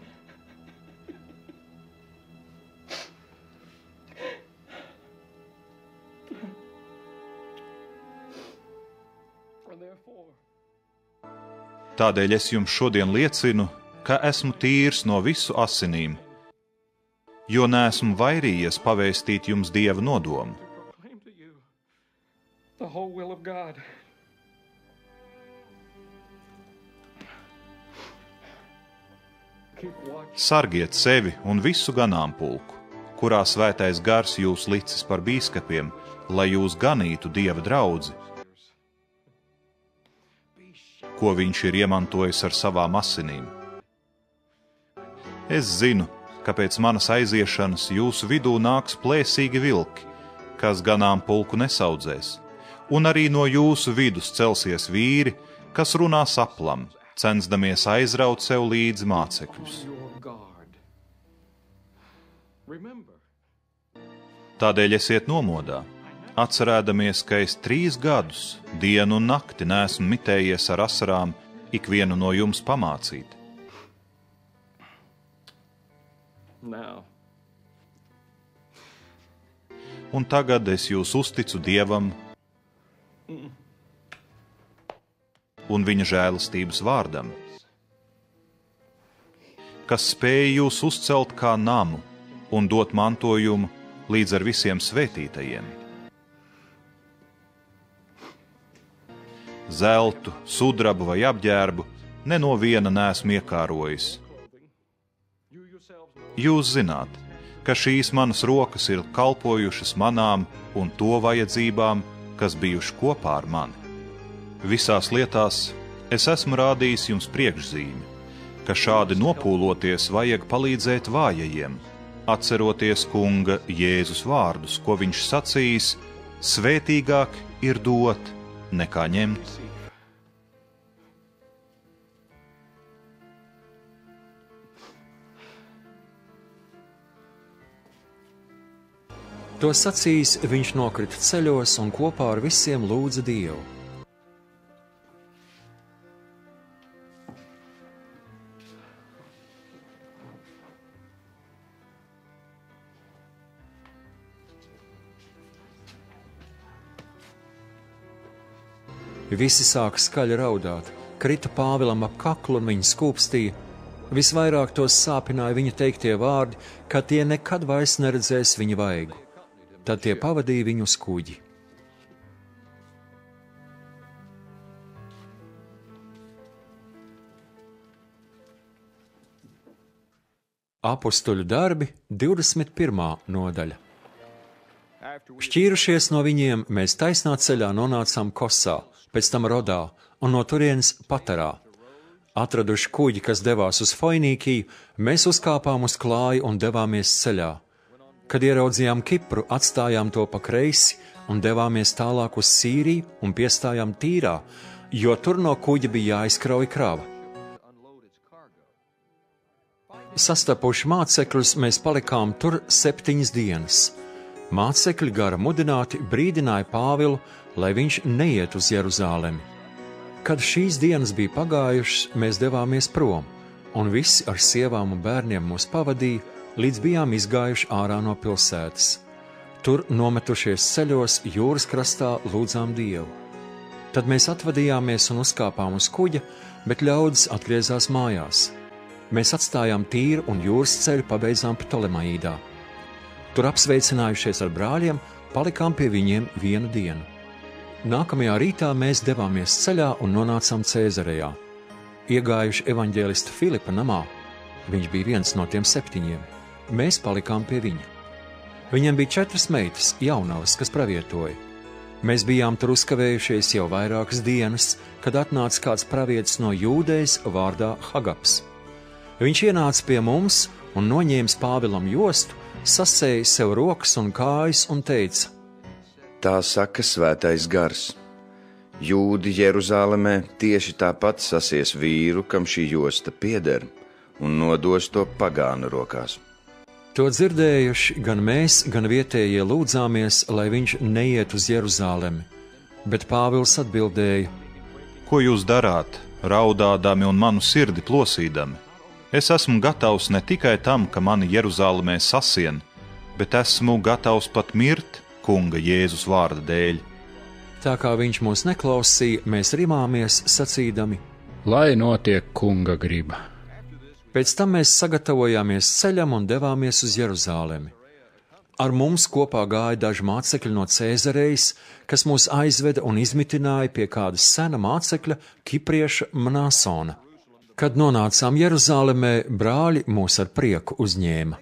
Tādēļ es jums šodien liecinu, ka esmu tīrs no visu asinīm, jo neesmu vairījies pavēstīt jums Dieva nodomu. The whole will of God. Sargiet sevi un visu ganāmpulku, kurā svētais gars jūs licis par bīskapiem, lai jūs ganītu Dieva draudzi, ko viņš ir iemantojis ar savām asinīm. Es zinu, ka pēc manas aiziešanas jūsu vidū nāks plēsīgi vilki, kas ganāmpulku nesaudzēs, un arī no jūsu vidus celsies vīri, kas runā saplam, censdamies aizraut sev līdzi mācekļus. Tādēļ esiet nomodā, atcerēdamies, ka es 3 gadus, dienu un nakti neesmu mitējies ar asarām ikvienu no jums pamācīt. Now. Un tagad es jūs uzticu Dievam un viņa žēlastības vārdam, kas spēja jūs uzcelt kā namu un dot mantojumu līdz ar visiem svētītajiem. Zeltu, sudrabu vai apģērbu ne no viena neesmu iekārojis. Jūs zināt, ka šīs manas rokas ir kalpojušas manām un to vajadzībām, kas bijuši kopā ar mani. Visās lietās es esmu rādījis jums priekšzīmi, ka šādi nopūloties vajag palīdzēt vājajiem, atceroties Kunga Jēzus vārdus, ko viņš sacījis: svētīgāk ir dot nekā ņemt. To sacījis, viņš nokrita ceļos un kopā ar visiem lūdza Dievu. Visi sāka skaļi raudāt, krita Pāvilam ap kaklu un viņu skūpstīja. Visvairāk tos sāpināja viņa teiktie vārdi, ka tie nekad vairs neredzēs viņa vaigu. Tad tie pavadīja viņu uz kuģi. Apostoļu darbi, 21. nodaļa. Šķīrušies no viņiem, mēs taisnā ceļā nonācām Kosā, pēc tam Rodā un no turienes Patarā. Atraduši kuģi, kas devās uz Foinīkiju, mēs uzkāpām uz klāju un devāmies ceļā. Kad ieraudzījām Kipru, atstājām to pa kreisi un devāmies tālāk uz Sīriju un piestājām Tīrā, jo tur no kuģa bija jāizkrauj krava. Sastapuši mācekļus, mēs palikām tur 7 dienas. Mācekļi gara mudināti brīdināja Pāvilu, lai viņš neiet uz Jeruzālemi. Kad šīs dienas bija pagājušas, mēs devāmies prom, un visi ar sievām un bērniem mūs pavadīja, līdz bijām izgājuši ārā no pilsētas. Tur, nometušies ceļos, jūras krastā lūdzām Dievu. Tad mēs atvadījāmies un uzkāpām uz kuģa, bet ļaudis atgriezās mājās. Mēs atstājām Tīru un jūras ceļu pabeidzām Ptolemaīdā. Tur apsveicinājušies ar brāļiem, palikām pie viņiem 1 dienu. Nākamajā rītā mēs devāmies ceļā un nonācām Cēzarejā. Iegājuši evaņģēlista Filipa namā, viņš bija viens no tiem 7, mēs palikām pie viņa. Viņam bija 4 meitas, jaunavas, kas pravietoja. Mēs bijām tur uzkavējušies jau vairākas dienas, kad atnāca kāds pravietis no Jūdejas vārdā Hagaps. Viņš ienāca pie mums un noņēma Pāvilam jostu, sasēja sev rokas un kājas un teica: Tā saka svētais gars. Jūdi Jeruzālemē tieši tāpat sasies vīru, kam šī josta pieder, un nodos to pagānu rokās. To dzirdējuši gan mēs, gan vietējie lūdzāmies, lai viņš neiet uz Jeruzālemi. Bet Pāvils atbildēja: Ko jūs darāt, raudādami un manu sirdi plosīdami? Es esmu gatavs ne tikai tam, ka mani Jeruzālēmē sasien, bet esmu gatavs pat mirt Kunga Jēzus vārda dēļ. Tā kā viņš mūs neklausīja, mēs rimāmies sacīdami: Lai notiek Kunga griba. Pēc tam mēs sagatavojāmies ceļam un devāmies uz Jeruzālemi. Ar mums kopā gāja daži mācekļi no Cēzarejas, kas mūs aizveda un izmitināja pie kāda sena mācekļa, kiprieša Mnāsona. Kad nonācām Jeruzālemē, brāļi mūs ar prieku uzņēma.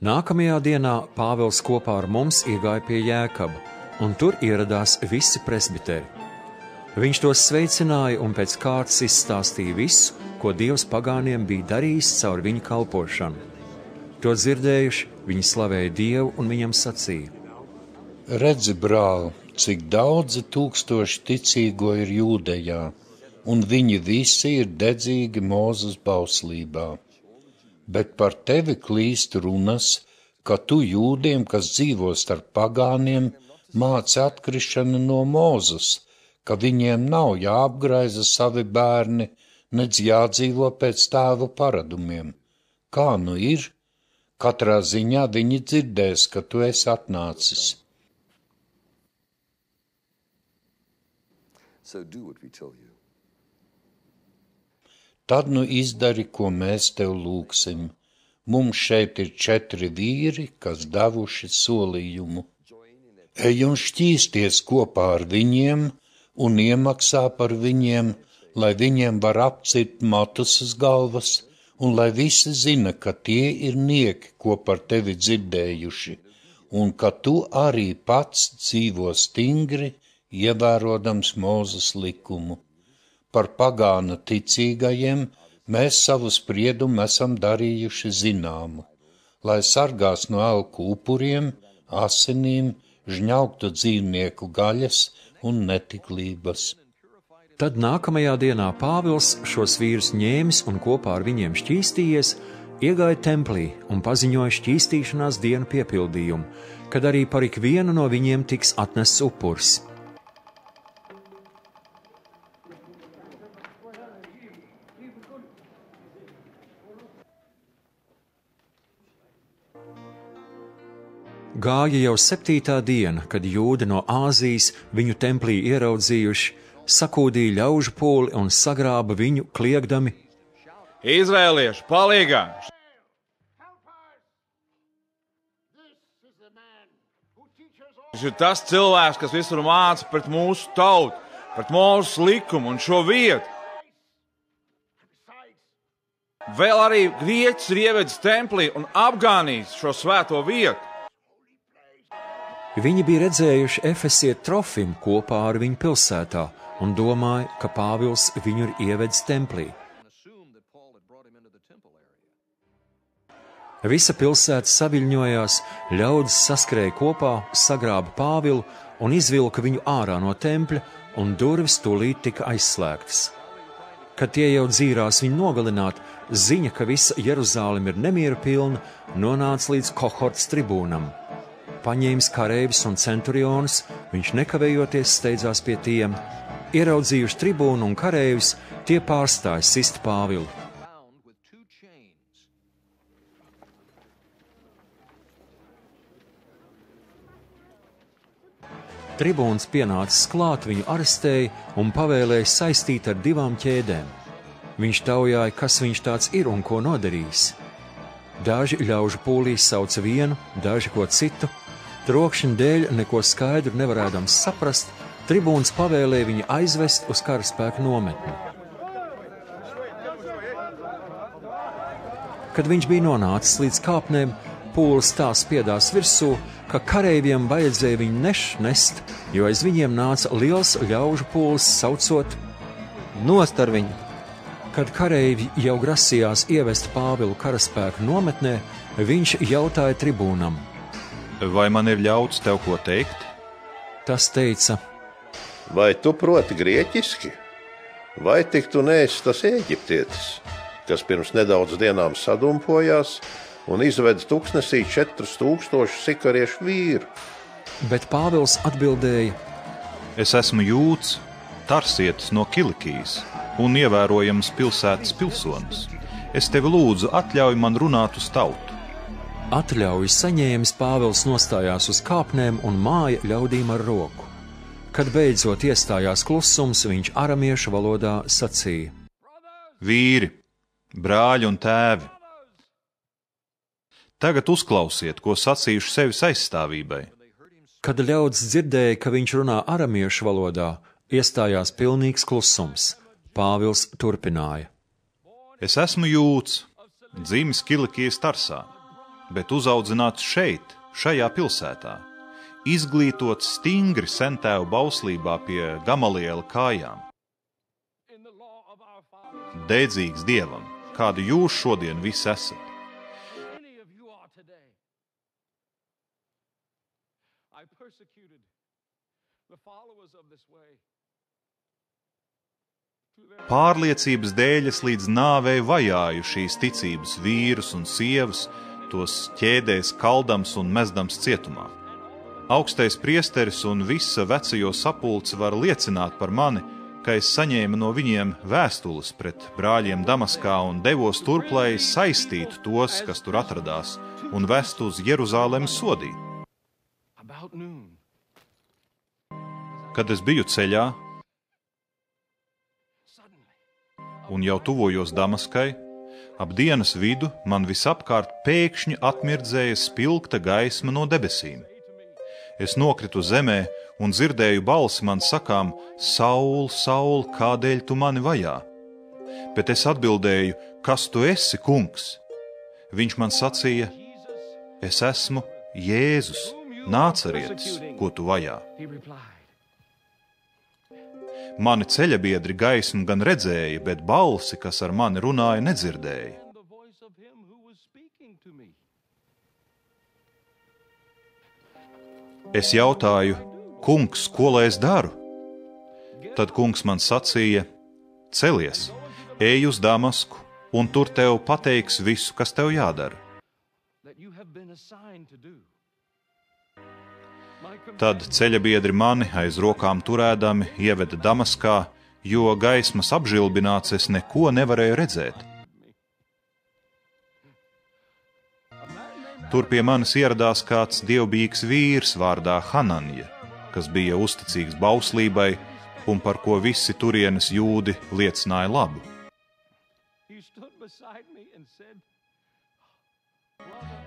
Nākamajā dienā Pāvils kopā ar mums iegāja pie Jēkaba, un tur ieradās visi presbiteri. Viņš tos sveicināja un pēc kārtas izstāstīja visu, ko Dievs pagāniem bija darījis caur viņu kalpošanu. To dzirdējuši, viņi slavēja Dievu un viņam sacīja: Redzi, brāl, cik daudzi tūkstoši ticīgo ir Jūdejā, un viņi visi ir dedzīgi Mūzes bauslībā. Bet par tevi klīst runas, ka tu jūdiem, kas dzīvo starp pagāniem, māci atkrišanu no Mūzes, ka viņiem nav jāapgraiza savi bērni, nedz jādzīvo pēc tēva paradumiem. Kā nu ir? Katrā ziņā viņi dzirdēs, ka tu esi atnācis. Tad nu izdari, ko mēs tev lūgsim. Mums šeit ir 4 vīri, kas devuši solījumu. Ej un šķīsties kopā ar viņiem un iemaksā par viņiem, lai viņiem var apcirt matus uz galvas, un lai visi zina, ka tie ir nieki, ko par tevi dzirdējuši, un ka tu arī pats dzīvo stingri, ievērodams Mūzes likumu. Par pagāna ticīgajiem mēs savu spriedumu esam darījuši zināmu, lai sargās no elku upuriem, asinīm, žņaugtu dzīvnieku gaļas un netiklības. Tad nākamajā dienā Pāvils šos vīrus ņēmis un kopā ar viņiem šķīstījies, iegāja templī un paziņoja šķīstīšanās dienu piepildījumu, kad arī par ikvienu no viņiem tiks atnests upurs. Gāja jau 7. diena, kad jūdi no Āzijas viņu templī ieraudzījuši, sakūdīja ļaužu pūli un sagrāba viņu, kliegdami: Izrēlieši, palīgā! Viņš ir tas cilvēks, kas visur māca pret mūsu tautu, pret Mūzes likumu un šo vietu. Vēl arī grieķis ir ievedis templī un apgānījis šo svēto vietu. Viņi bija redzējuši Efesietu Trofimu kopā ar viņu pilsētā un domāja, ka Pāvils viņu ir ievedis templī. Visa pilsēta saviļņojās, ļaudis saskrēja kopā, sagrāba Pāvilu un izvilka viņu ārā no tempļa, un durvis tūlīt tika aizslēgtas. Kad tie jau dzīrās viņu nogalināt, ziņa, ka visa Jeruzāleme ir nemieru pilna, nonāca līdz kohortas tribūnam. Paņēmis kareivis un centurionus, viņš nekavējoties steidzās pie tiem. Ieraudzījuši tribūnu un kareivis, tie pārstāja sist Pāvilu. Tribūns pienācis klāt, viņu arestēja un pavēlēja saistīt ar 2 ķēdēm. Viņš taujāja, kas viņš tāds ir un ko nodarījis. Daži ļaužu pūlī sauca vienu, daži ko citu. Trokšņa dēļ neko skaidru nevarēdams saprast, tribūns pavēlēja viņu aizvest uz karaspēka nometni. Kad viņš bija nonācis līdz kāpnēm, pūlis tā spiedās virsū, ka kareiviem vajadzēja viņu nest, jo aiz viņiem nāca liels ļaužu pūlis saucot: Nost ar viņu! Kad kareivi jau grasījās ievest Pāvilu karaspēka nometnē, viņš jautāja tribūnam: Vai man ir ļauts tev ko teikt? Tas teica: Vai tu proti grieķiski? Vai tik tu neesi tas eģiptietis, kas pirms nedaudz dienām sadumpojās un izveda tuksnesī 4000 sikariešu vīru? Bet Pāvils atbildēja: Es esmu jūds, tarsietis no Kilikijas un ievērojams pilsētas pilsonis. Es tevi lūdzu, atļauj man runāt uz tautu. Atļauju saņēmis, Pāvils nostājās uz kāpnēm un māja ļaudīm ar roku. Kad beidzot iestājās klusums, viņš aramiešu valodā sacīja: Vīri, brāļi un tēvi, tagad uzklausiet, ko sacījuši sevis aizstāvībai. Kad ļauds dzirdēja, ka viņš runā aramiešu valodā, iestājās pilnīgs klusums. Pāvils turpināja: Es esmu jūds, dzimis Kilikijas Tarsā, bet uzaudzināts šeit, šajā pilsētā, izglītots stingri sentēvu bauslībā pie Gamaliela kājām. Dedzīgs Dievam, kādu jūs šodien visi esat. Pārliecības dēļ es līdz nāvei vajāju šīs ticības vīrus un sievas, tos ķēdēs kaldams un mezdams cietumā. Augstais priesteris un visa vecajo sapulce var liecināt par mani, ka es saņēmu no viņiem vēstules pret brāļiem Damaskā un devos turp, lai saistītu tos, kas tur atradās, un vestu uz Jeruzālemi sodīt. Kad es biju ceļā un jau tuvojos Damaskai, ap dienas vidu man visapkārt pēkšņi atmirdzēja spilgta gaisma no debesīm. Es nokritu zemē un dzirdēju balsi man sakām: Saul, Saul, kādēļ tu mani vajā? Bet es atbildēju: Kas tu esi, kungs? Viņš man sacīja: Es esmu Jēzus, Nācarietis, ko tu vajā. Mani ceļabiedri gaismu gan redzēja, bet balsi, kas ar mani runāja, nedzirdēja. Es jautāju: Kungs, ko lai es daru? Tad kungs man sacīja: Celies, ej uz Damasku, un tur tev pateiks visu, kas tev jādara. Tad ceļabiedri mani aiz rokām turēdami ieveda Damaskā, jo gaismas apžilbināts es neko nevarēju redzēt. Tur pie manis ieradās kāds dievbijīgs vīrs vārdā Hananja, kas bija uzticīgs bauslībai un par ko visi turienes jūdi liecināja labu.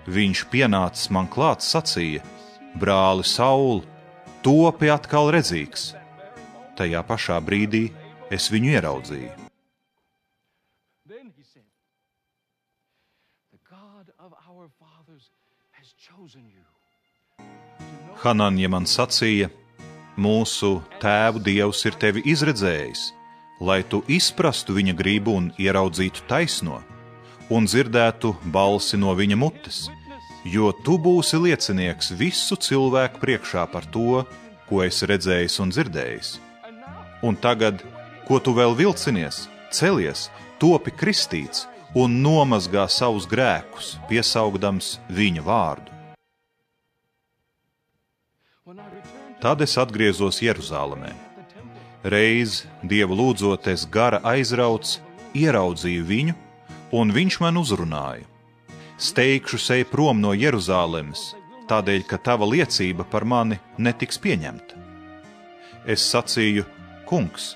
Viņš pienācis man klāt sacīja: Brāli Saul, topi atkal redzīgs. Tajā pašā brīdī es viņu ieraudzīju. Hananja man sacīja: Mūsu tēvu Dievs ir tevi izredzējis, lai tu izprastu viņa gribu un ieraudzītu taisno, un dzirdētu balsi no viņa mutes, jo tu būsi liecinieks visu cilvēku priekšā par to, ko esi redzējis un dzirdējis. Un tagad, ko tu vēl vilcinies, celies, topi kristīts un nomazgā savus grēkus, piesaugdams viņa vārdu. Tad es atgriezos Jeruzālemē. Reiz, Dievu lūdzot, es gara aizrauts, ieraudzīju viņu, un viņš man uzrunāja: Steigšu ej prom no Jeruzālemes, tādēļ, ka tava liecība par mani netiks pieņemta. Es sacīju: Kungs,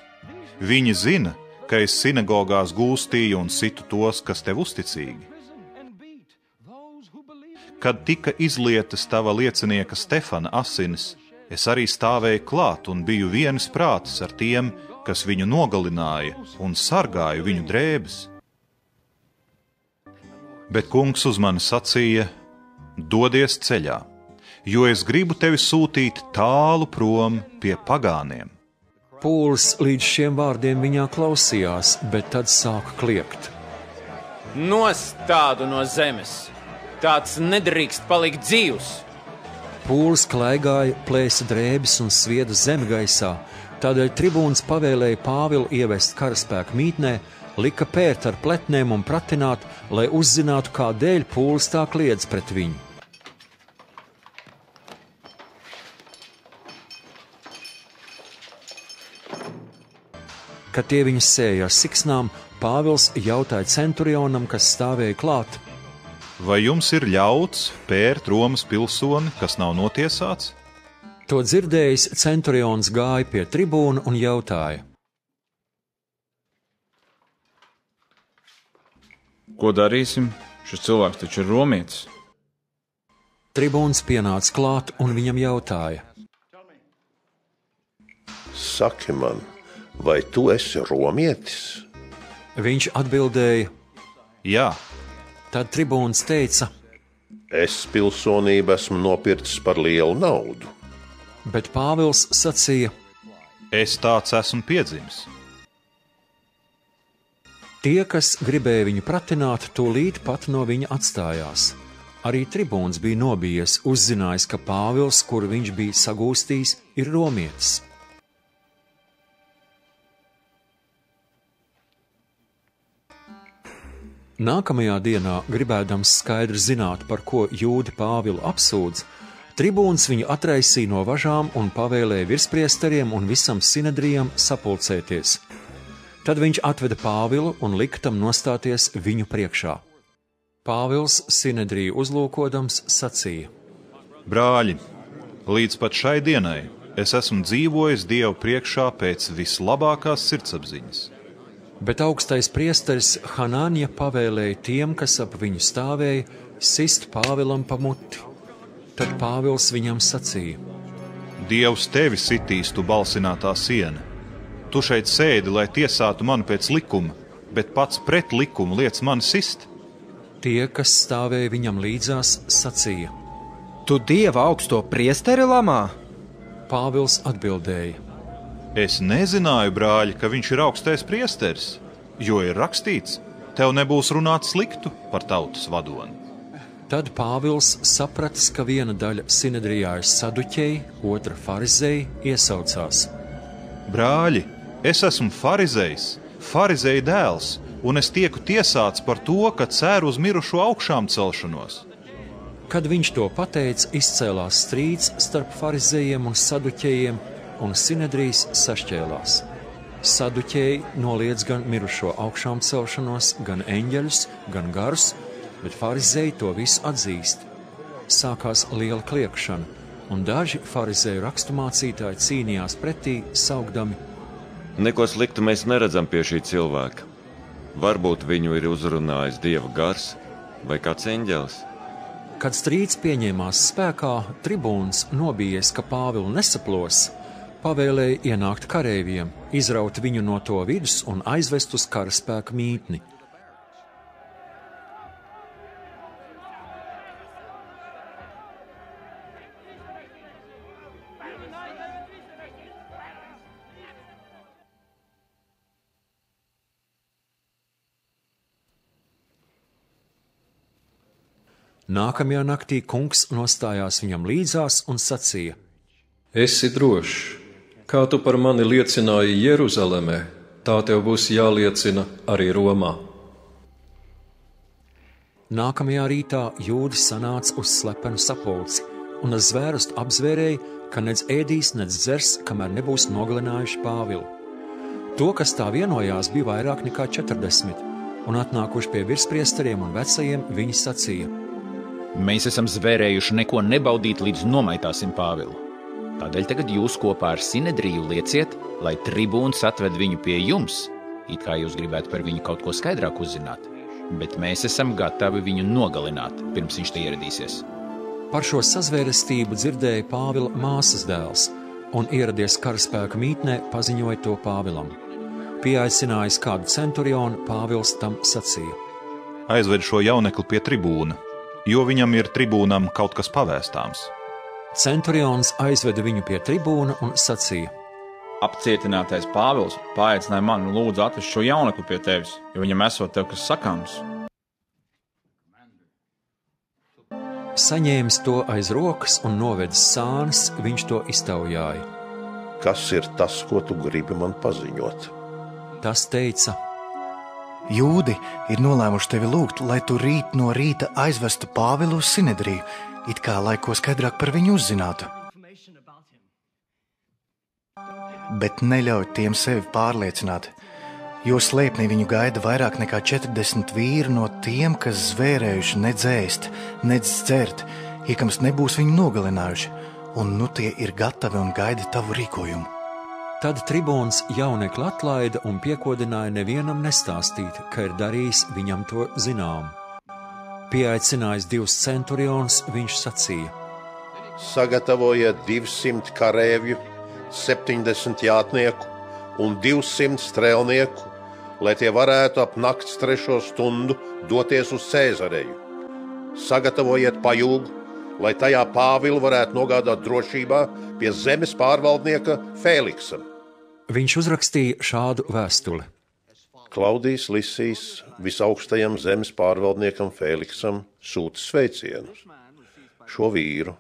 viņi zina, ka es sinagogās gūstīju un situ tos, kas tev uzticīgi. Kad tika izlietas tava liecinieka Stefana asinis, es arī stāvēju klāt un biju vienas prātas ar tiem, kas viņu nogalināja un sargāju viņu drēbes. Bet kungs uz mani sacīja: Dodies ceļā, jo es gribu tevi sūtīt tālu prom pie pagāniem. Pūlis līdz šiem vārdiem viņā klausījās, bet tad sāka kliegt. Nost tādu no zemes! Tāds nedrīkst palikt dzīvs! Pūlis klaigāja, plēsa drēbes un svieda zemi gaisā, tādēļ tribūns pavēlēja Pāvilu ievest karaspēku mītnē, lika pērt ar pletnēm un pratināt, lai uzzinātu, kādēļ pūlis tā kliedz pret viņu. Kad tie viņu sēja ar siksnām, Pāvils jautāja centurionam, kas stāvēja klāt: Vai jums ir ļauts pērt Romas pilsoni, kas nav notiesāts? To dzirdējis, centurions gāja pie tribūna un jautāja: Ko darīsim? Šis cilvēks taču ir romietis. Tribūns pienāca klāt un viņam jautāja: Saki man, vai tu esi romietis? Viņš atbildēja: Jā. Tad tribūns teica: Es pilsonību esmu nopircis par lielu naudu. Bet Pāvils sacīja: Es tāds esmu piedzimis. Tie, kas gribēja viņu pratināt, tūlīt pat no viņa atstājās. Arī tribūns bija nobijies, uzzinājis, ka Pāvils, kuru viņš bija sagūstījis, ir romietis. Nākamajā dienā, gribēdams skaidri zināt, par ko jūdi Pāvilu apsūdz, tribūns viņu atraisīja no važām un pavēlēja virspriesteriem un visam sinedrijam sapulcēties. Tad viņš atveda Pāvilu un lika tam nostāties viņu priekšā. Pāvils sinedriju uzlūkodams sacīja: Brāļi, līdz pat šai dienai es esmu dzīvojis Dievu priekšā pēc vislabākās sirdsapziņas. Bet augstais priesteris Hanānija pavēlēja tiem, kas ap viņu stāvēja, sist Pāvilam pa muti. Tad Pāvils viņam sacīja: Dievs tevi sitīs, tu balsinātā siena. Tu šeit sēdi, lai tiesātu mani pēc likuma, bet pats pret likumu liec mani sist. Tie, kas stāvēja viņam līdzās, sacīja: Tu Dieva augsto priesteri lamā? Pāvils atbildēja: Es nezināju, brāļi, ka viņš ir augstais priesteris, jo ir rakstīts: Tev nebūs runāt sliktu par tautas vadoni. Tad Pāvils sapratis, ka viena daļa sinedrijā ir saduķeji, otra farizēji, iesaucās: Brāļi, es esmu farizējs, farizēja dēls, un es tieku tiesāts par to, ka ceru uz mirušo augšām celšanos. Kad viņš to pateica, izcēlās strīds starp farizējiem un saduķejiem, un sinedrijs sašķēlās. Saduķēji noliedz gan mirušo augšām celšanos, gan eņģeļus, gan garus, bet farizēji to visu atzīst. Sākās liela kliekšana, un daži farizēju raksturmācītāji cīnījās pretī, saukdami: Neko sliktu mēs neredzam pie šī cilvēka. Varbūt viņu ir uzrunājis Dieva gars vai kāds eņģelis. Kad strīds pieņēmās spēkā, tribūns, nobijies, ka Pāvilu nesaplos, pavēlēja ienākt kareiviem, izraut viņu no to vidus un aizvest uz karaspēka mītni. Nākamajā naktī kungs nostājās viņam līdzās un sacīja: Esi drošs, kā tu par mani liecināji Jeruzalemē, tā tev būs jāliecina arī Romā. Nākamajā rītā jūdi sanāca uz slepenu sapulci un ar zvērustu apzvērēja, ka nec ēdīs, nec dzers, kamēr nebūs nogalinājuši Pāvilu. To, kas tā vienojās, bija vairāk nekā 40, un atnākuši pie virspriesteriem un vecajiem, viņi sacīja: Mēs esam zvērējuši neko nebaudīt, līdz nomaitāsim Pāvilu. Tādēļ tagad jūs kopā ar sinedriju lieciet, lai tribūns atved viņu pie jums, it kā jūs gribētu par viņu kaut ko skaidrāk uzzināt. Bet mēs esam gatavi viņu nogalināt, pirms viņš te ieradīsies. Par šo sazvērestību dzirdēja Pāvila māsas dēls, un ieradies karaspēka mītnē, paziņoja to Pāvilam. Pieaicinājis kādu centurionu, Pāvils tam sacīja: Aizved šo jaunekli pie tribūna, jo viņam ir tribūnam kaut kas pavēstāms. Centurions aizveda viņu pie tribūna un sacīja: Apcietinātais Pāvils paaicināja mani un lūdzu atvest šo jaunekli pie tevis, jo viņam esot tev kas sakāms. Saņēmis to aiz rokas un novedis sānis, viņš to iztaujāja. Kas ir tas, ko tu gribi man paziņot? Tas teica: Jūdi ir nolēmuši tevi lūgt, lai tu rīt no rīta aizvestu Pāvilu uz sinedriju, it kā lai ko skaidrāk par viņu uzzinātu. Bet neļauj tiem sevi pārliecināt. jo slēpnī viņu gaida vairāk nekā 40 vīri no tiem, kas zvērējuši nedz ēst, nedz dzert, iekams nebūs viņu nogalinājuši, un nu tie ir gatavi un gaida tavu rīkojumu. Tad tribūns jaunekli atlaida un piekodināja nevienam nestāstīt, ka ir darījis viņam to zinām. Pieaicinājis 2 centurionus, viņš sacīja: Sagatavojiet 200 karēvju, 70 jātnieku un 200 strēlnieku, lai tie varētu ap nakts 3. stundu doties uz Cēzareju. Sagatavojiet pajūgu, lai tajā Pāvilu varētu nogādāt drošībā pie zemes pārvaldnieka Fēliksam. Viņš uzrakstīja šādu vēstuli: Klaudijs Lisijs visaugstajam zemes pārvaldniekam Fēliksam sūta sveicienus. Šo vīru,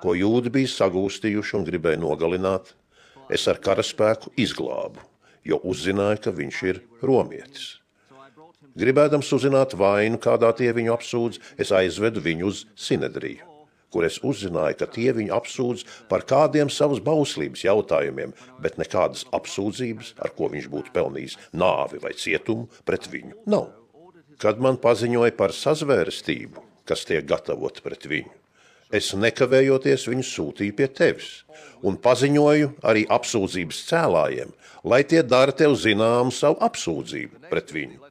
ko jūdi bija sagūstījuši un gribēja nogalināt, es ar karaspēku izglābu, jo uzzināju, ka viņš ir romietis. Gribēdams uzzināt vainu, kādā tie viņu apsūdz, es aizvedu viņu uz Sinedriju, kur es uzzināju, ka tie viņu apsūdz par kādiem savas bauslības jautājumiem, bet nekādas apsūdzības, ar ko viņš būtu pelnījis nāvi vai cietumu, pret viņu nav. Kad man paziņoja par sazvērestību, kas tiek gatavota pret viņu, es nekavējoties viņu sūtīju pie tevis un paziņoju arī apsūdzības cēlājiem, lai tie dara tev zināmu savu apsūdzību pret viņu.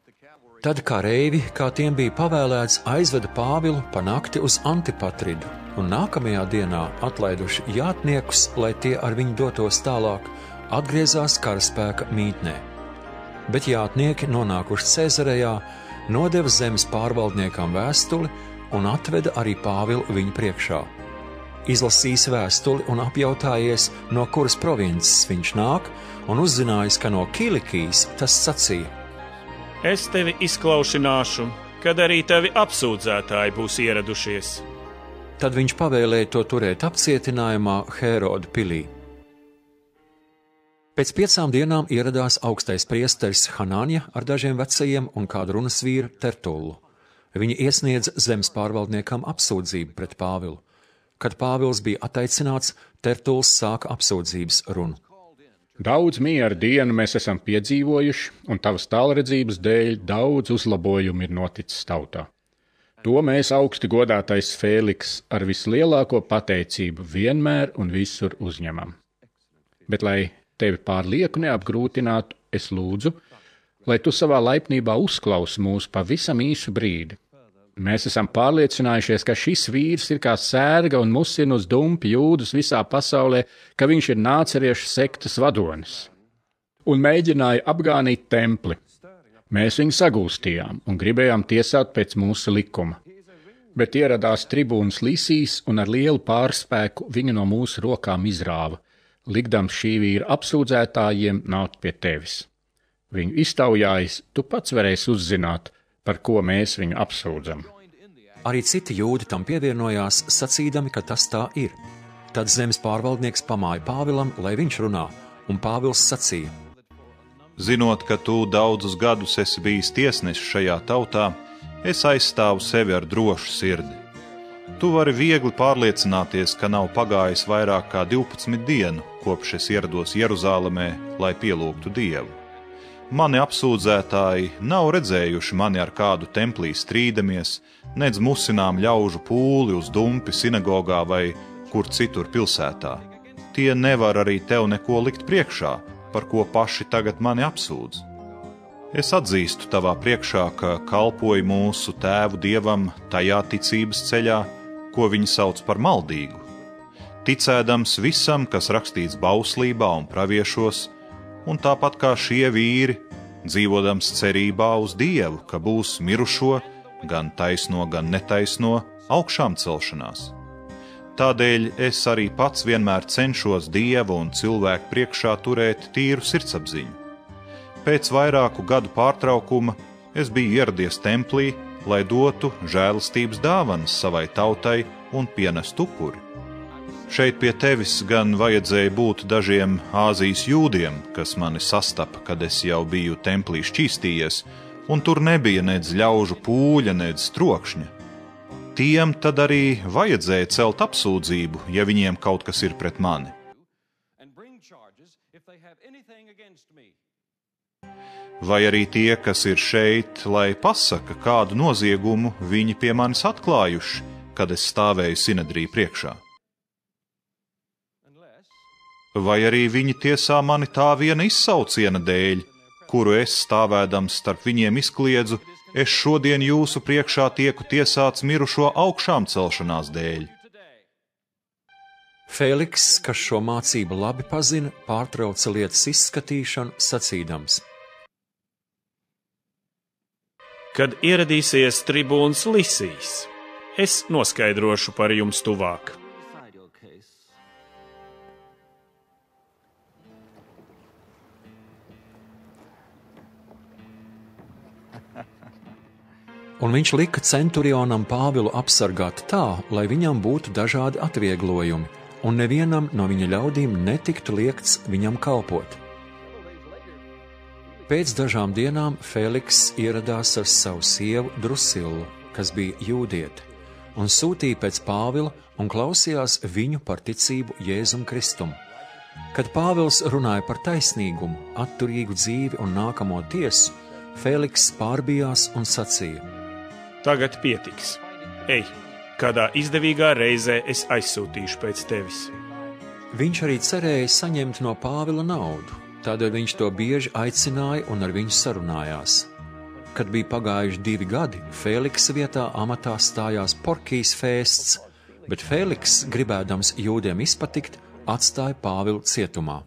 Tad kareivi, kā tiem bija pavēlēts, aizveda Pāvilu pa nakti uz Antipatridu, un nākamajā dienā, atlaiduši jātniekus, lai tie ar viņu dotos tālāk, atgriezās karaspēka mītnē. Bet jātnieki, nonākuši Cēzarejā, nodeva zemes pārvaldniekam vēstuli un atveda arī Pāvilu viņu priekšā. Izlasījis vēstuli un apjautājies, no kuras provinces viņš nāk, un uzzinājis, ka no Kilikijas, tas sacīja: Es tevi izklaušināšu, kad arī tavi apsūdzētāji būs ieradušies. Tad viņš pavēlēja to turēt apcietinājumā Hēroda pilī. Pēc 5 dienām ieradās augstais priesteris Hanāņa ar dažiem vecajiem un kādu runas vīru Tertullu. Viņi iesniedz zemes pārvaldniekam apsūdzību pret Pāvilu. Kad Pāvils bija attaicināts, Tertulls sāka apsūdzības runu. Daudz miera dienu mēs esam piedzīvojuši, un tavas tālredzības dēļ daudz uzlabojumu ir noticis tautā. To mēs augsti godātais Fēliks ar vislielāko pateicību vienmēr un visur uzņemam. Bet, lai tevi pārlieku neapgrūtinātu, es lūdzu, lai tu savā laipnībā uzklausi mūs pavisam īsu brīdi. Mēs esam pārliecinājušies, ka šis vīrs ir kā sērga un musina uz dumpi jūdus visā pasaulē, ka viņš ir nāceriešu sektas vadonis. Un mēģināja apgānīt templi. Mēs viņu sagūstījām un gribējām tiesāt pēc mūsu likuma. Bet ieradās tribūns Lisijs un ar lielu pārspēku viņu no mūsu rokām izrāva, likdams šī vīra apsūdzētājiem nākt pie tevis. Viņu iztaujājis, tu pats varēsi uzzināt, par ko mēs viņu apsūdzam. Arī citi jūdi tam pievienojās, sacīdami, ka tas tā ir. Tad zemes pārvaldnieks pamāja Pāvilam, lai viņš runā, un Pāvils sacīja: Zinot, ka tu daudzus gadus esi bijis tiesnesis šajā tautā, es aizstāvu sevi ar drošu sirdi. Tu vari viegli pārliecināties, ka nav pagājis vairāk kā 12 dienu, kopš es ierados Jeruzālemē, lai pielūgtu Dievu. Mani apsūdzētāji nav redzējuši mani ar kādu templī strīdamies, nedz musinām ļaužu pūli uz dumpi sinagogā vai kur citur pilsētā. Tie nevar arī tev neko likt priekšā, par ko paši tagad mani apsūdz. Es atzīstu tavā priekšā, ka kalpoju mūsu tēvu Dievam tajā ticības ceļā, ko viņi sauc par maldīgu. Ticēdams visam, kas rakstīts bauslībā un praviešos, un tāpat kā šie vīri, dzīvodams cerībā uz Dievu, ka būs mirušo, gan taisno, gan netaisno, augšām celšanās. Tādēļ es arī pats vienmēr cenšos Dievu un cilvēku priekšā turēt tīru sirdsapziņu. Pēc vairāku gadu pārtraukuma es biju ieradies templī, lai dotu žēlastības dāvanas savai tautai un pienestu upuri. Šeit pie tevis gan vajadzēja būt dažiem Āzijas jūdiem, kas mani sastapa, kad es jau biju templī šķīstījies, un tur nebija nedz ļaužu pūļa, nedz trokšņa. Tiem tad arī vajadzēja celt apsūdzību, ja viņiem kaut kas ir pret mani. Vai arī tie, kas ir šeit, lai pasaka, kādu noziegumu viņi pie manis atklājuši, kad es stāvēju Sinedrī priekšā? Vai arī viņi tiesā mani tā viena izsauciena dēļ, kuru es stāvēdams starp viņiem izkliedzu, es šodien jūsu priekšā tieku tiesāts mirušo augšām celšanās dēļ? Fēliks, kas šo mācību labi pazina, pārtrauca lietas izskatīšanu, sacīdams: Kad ieradīsies tribūns Lisijs, es noskaidrošu par jums tuvāk. Un viņš lika centurionam Pāvilu apsargāt tā, lai viņam būtu dažādi atvieglojumi, un nevienam no viņa ļaudīm netiktu liekts viņam kalpot. Pēc dažām dienām Fēliks ieradās ar savu sievu Drusilu, kas bija jūdiete, un sūtīja pēc Pāvila un klausījās viņu par ticību Jēzum Kristum. Kad Pāvils runāja par taisnīgumu, atturīgu dzīvi un nākamo tiesu, Fēliks pārbijās un sacīja: Tagad pietiks. Ej, kādā izdevīgā reizē es aizsūtīšu pēc tevis. Viņš arī cerēja saņemt no Pāvila naudu, tādēļ viņš to bieži aicināja un ar viņu sarunājās. Kad bija pagājuši 2 gadi, Fēliksa vietā amatā stājās Porkijs Fests, bet Fēliks, gribēdams jūdiem izpatikt, atstāja Pāvilu cietumā.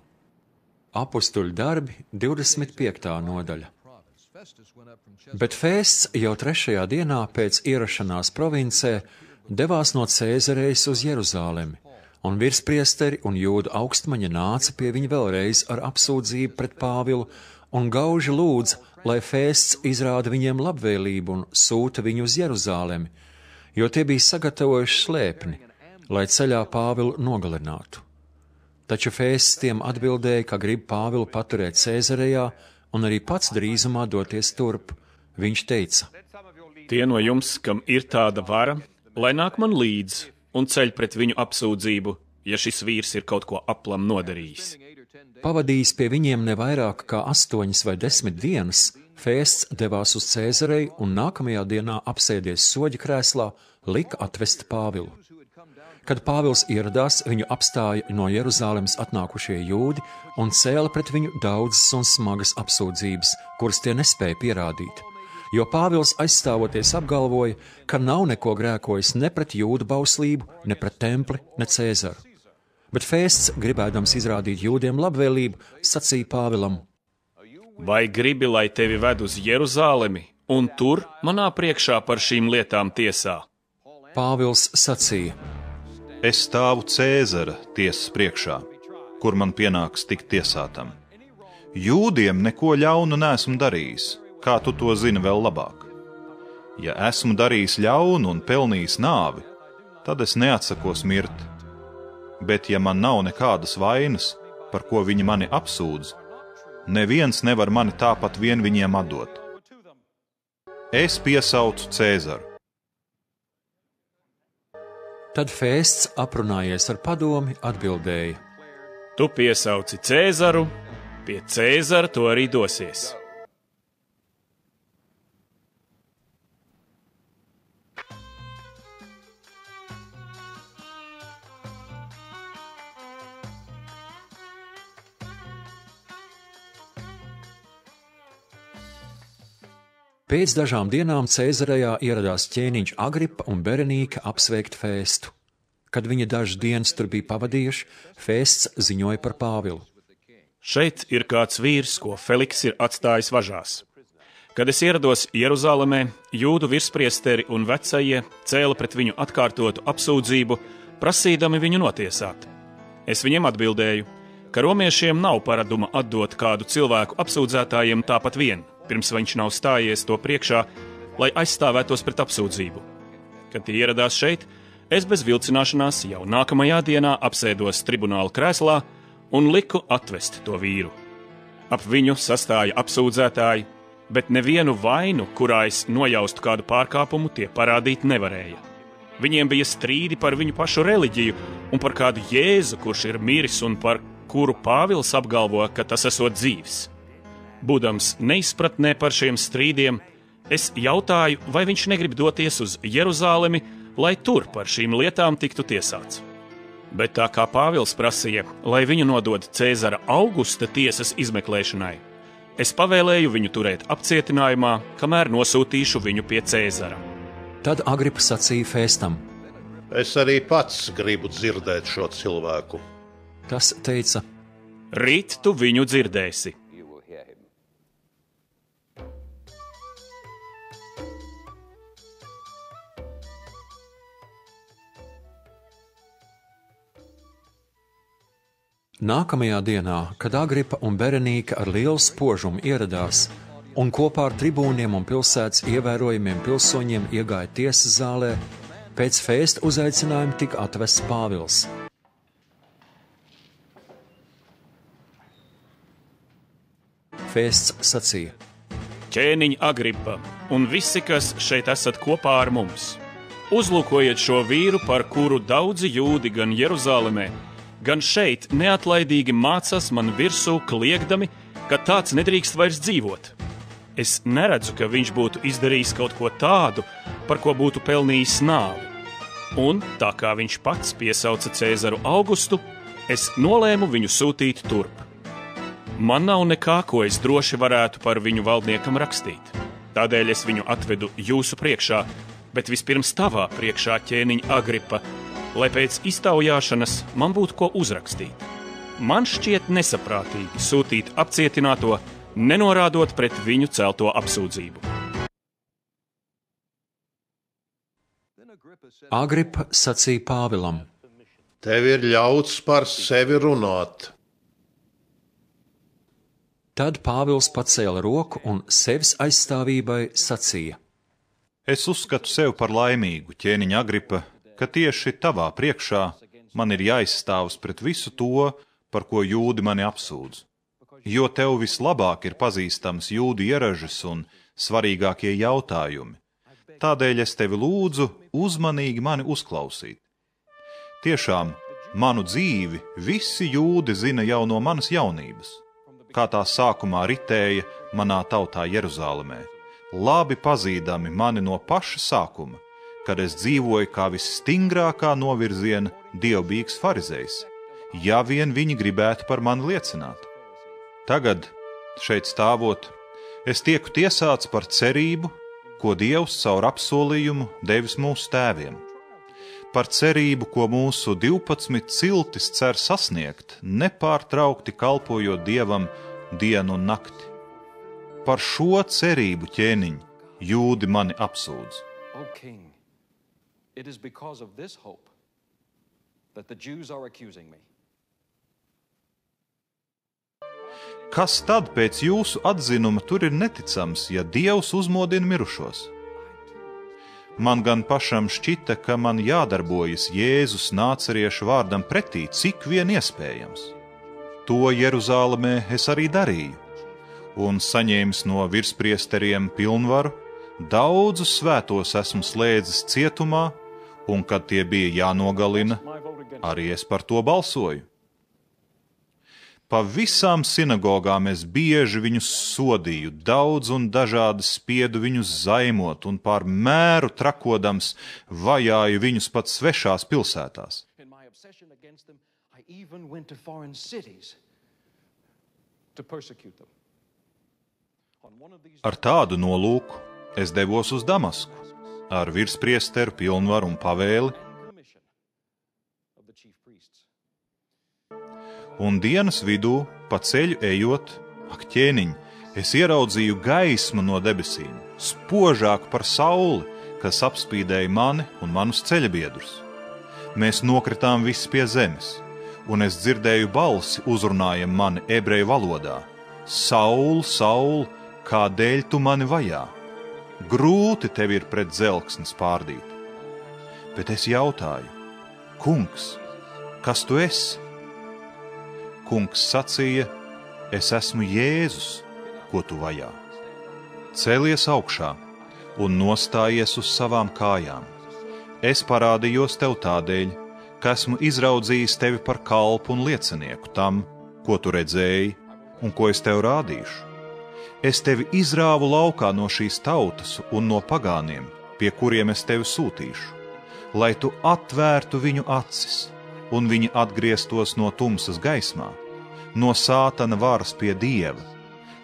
Apustuļu darbi, 25. nodaļa. Bet Fests jau 3. dienā pēc ierašanās provincē devās no Cēzarejas uz Jeruzālemi, un virspriesteri un jūdu augstmaņi nāca pie viņa vēlreiz ar apsūdzību pret Pāvilu un gauži lūdza, lai Fests izrāda viņiem labvēlību un sūta viņu uz Jeruzālemi, jo tie bija sagatavojuši slēpni, lai ceļā Pāvilu nogalinātu. Taču Fests tiem atbildēja, ka grib Pāvilu paturēt Cēzarejā un arī pats drīzumā doties turp. Viņš teica: Tie no jums, kam ir tāda vara, lai nāk man līdz un ceļ pret viņu apsūdzību, ja šis vīrs ir kaut ko aplam nodarījis. Pavadījis pie viņiem ne vairāk kā 8 vai 10 dienas, Fests devās uz Cēzareju un nākamajā dienā apsēdies soļa krēslā, lika atvest Pāvilu. Kad Pāvils ieradās, viņu apstāja no Jeruzālemes atnākušie jūdi un cēla pret viņu daudzas un smagas apsūdzības, kuras tie nespēja pierādīt, jo Pāvils aizstāvoties apgalvoja, ka nav neko grēkojis ne pret jūdu bauslību, ne pret templi, ne Cēzaru. Bet Fests, gribēdams izrādīt jūdiem labvēlību, sacīja Pāvilam: Vai gribi, lai tevi ved uz Jeruzālemi un tur manā priekšā par šīm lietām tiesā? Pāvils sacīja: Es stāvu Cēzara tiesas priekšā, kur man pienāks tikt tiesātam. Jūdiem neko ļaunu neesmu darījis, kā tu to zini vēl labāk. Ja esmu darījis ļaunu un pelnījis nāvi, tad es neatsakos mirt. Bet ja man nav nekādas vainas, par ko viņi mani apsūdz, neviens nevar mani tāpat vien viņiem atdot. Es piesaucu Cēzaru. Tad Fests, aprunājies ar padomi, atbildēja: Tu piesauci Cēzaru, pie Cēzara to arī dosies. Pēc dažām dienām Cēzarejā ieradās ķēniņš Agripa un Berenīka apsveikt Festu. Kad viņi dažas dienas tur bija pavadījuši, Fests ziņoja par Pāvilu. Šeit ir kāds vīrs, ko Feliks ir atstājis važās. Kad es ierados Jeruzālemē, jūdu virspriesteri un vecie cēla pret viņu atkārtotu apsūdzību, prasīdami viņu notiesāt. Es viņiem atbildēju, ka romiešiem nav paraduma atdot kādu cilvēku apsūdzētājiem tāpat vien, pirms viņš nav stājies to priekšā, lai aizstāvētos pret apsūdzību. Kad tie ieradās šeit, es bez vilcināšanās jau nākamajā dienā apsēdos tribunāla krēslā un liku atvest to vīru. Ap viņu sastāja apsūdzētāji, bet nevienu vainu, kurā es nojaustu kādu pārkāpumu, tie parādīt nevarēja. Viņiem bija strīdi par viņu pašu reliģiju un par kādu Jēzu, kurš ir miris un par kuru Pāvils apgalvo, ka tas esot dzīvs. Būdams neizpratnē par šiem strīdiem, es jautāju, vai viņš negrib doties uz Jeruzālemi, lai tur par šīm lietām tiktu tiesāts. Bet tā kā Pāvils prasīja, lai viņu nodod Cēzara Augusta tiesas izmeklēšanai, es pavēlēju viņu turēt apcietinājumā, kamēr nosūtīšu viņu pie Cēzara. Tad Agripa sacīja Fēstam: Es arī pats gribu dzirdēt šo cilvēku. Tas teica: Rīt tu viņu dzirdēsi. Nākamajā dienā, kad Agripa un Berenīka ar lielu spožumu ieradās un kopā ar tribūniem un pilsētas ievērojamiem pilsoņiem iegāja tiesas zālē, pēc Fēsta uzaicinājuma tika atvests Pāvils. Fēsts sacīja: Ķēniņ Agripa un visi, kas šeit esat kopā ar mums, uzlūkojiet šo vīru, par kuru daudzi jūdi gan Jeruzālemē, gan šeit neatlaidīgi mācās man virsū kliegdami, ka tāds nedrīkst vairs dzīvot. Es neredzu, ka viņš būtu izdarījis kaut ko tādu, par ko būtu pelnījis nāvi. Un, tā kā viņš pats piesauca Cēzaru Augustu, es nolēmu viņu sūtīt turp. Man nav nekā, ko es droši varētu par viņu valdniekam rakstīt. Tādēļ es viņu atvedu jūsu priekšā, bet vispirms tavā priekšā, ķēniņ Agripa, lai pēc iztaujāšanas man būtu ko uzrakstīt. Man šķiet nesaprātīgi sūtīt apcietināto, nenorādot pret viņu celto apsūdzību. Agripa sacīja Pāvilam: Tev ir ļauts par sevi runāt. Tad Pāvils pacēla roku un sevis aizstāvībai sacīja: Es uzskatu sevi par laimīgu, ķēniņ Agripa, ka tieši tavā priekšā man ir jāizstāvas pret visu to, par ko jūdi mani apsūdz. Jo tev vislabāk ir pazīstams jūdu ieražas un svarīgākie jautājumi. Tādēļ es tevi lūdzu uzmanīgi mani uzklausīt. Tiešām, manu dzīvi visi jūdi zina jau no manas jaunības, kā tā sākumā ritēja manā tautā Jeruzālemē, labi pazīdami mani no paša sākuma, kad es dzīvoju kā visstingrākā novirziena dievbijīgs farizejs, ja vien viņi gribētu par mani liecināt. Tagad, šeit stāvot, es tieku tiesāts par cerību, ko Dievs caur apsolījumu devis mūsu tēviem. Par cerību, ko mūsu 12 ciltis cer sasniegt, nepārtraukti kalpojot Dievam dienu un nakti. Par šo cerību, ķēniņ, jūdi mani apsūdz. O king, it is because of this hope that the Jews are accusing me. Kas tad pēc jūsu atzinuma tur ir neticams, ja Dievs uzmodina mirušos? Man gan pašam šķita, ka man jādarbojas Jēzus nāceriešu vārdam pretī, cik vien iespējams. To Jeruzālemē es arī darīju, un saņēmis no virspriesteriem pilnvaru, daudzus svētos esmu slēdzis cietumā, un kad tie bija jānogalina, arī es par to balsoju. Pa visām sinagogām es bieži viņus sodīju, daudz un dažādi spiedu viņus zaimot, un pār mēru trakodams vajāju viņus pat svešās pilsētās. Ar tādu nolūku es devos uz Damasku, ar virspriesteru pilnvaru un pavēli, un dienas vidū, pa ceļu ejot, ak, ķēniņ, es ieraudzīju gaismu no debesīm, spožāku par sauli, kas apspīdēja mani un manus ceļabiedrus. Mēs nokritām visi pie zemes, un es dzirdēju balsi uzrunājam mani ebreju valodā: Saul, Saul, kādēļ tu mani vajā? Grūti tev ir pret dzelksni spārdīt. Bet es jautāju: Kungs, kas tu esi? Kungs sacīja: Es esmu Jēzus, ko tu vajā. Cēlies augšā un nostājies uz savām kājām. Es parādījos tev tādēļ, ka esmu izraudzījis tevi par kalpu un liecinieku tam, ko tu redzēji un ko es tev rādīšu. Es tevi izrāvu laukā no šīs tautas un no pagāniem, pie kuriem es tevi sūtīšu, lai tu atvērtu viņu acis, un viņi atgrieztos no tumsas gaismā, no sātana varas pie Dieva,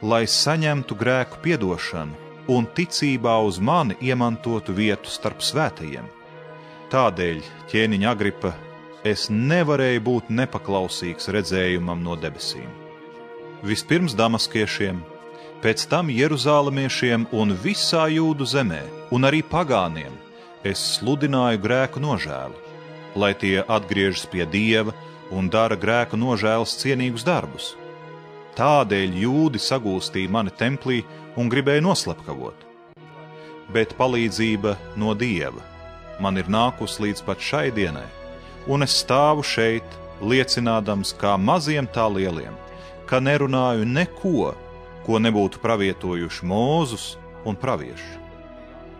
lai saņemtu grēku piedošanu un ticībā uz mani iemantotu vietu starp svētajiem. Tādēļ, ķēniņa Agripa, es nevarēju būt nepaklausīgs redzējumam no debesīm. Vispirms damaskiešiem, pēc tam jeruzālemiešiem un visā Jūdu zemē, un arī pagāniem, es sludināju grēku nožēlu, lai tie atgriežas pie Dieva un dara grēku nožēlas cienīgus darbus. Tādēļ Jūdi sagūstīja mani templī un gribēja noslepkavot. Bet palīdzība no Dieva man ir nākus līdz pat šai dienai, un es stāvu šeit, liecinādams kā maziem tā lieliem, ka nerunāju neko, ko nebūtu pravietojuši Mūzus un pravieši.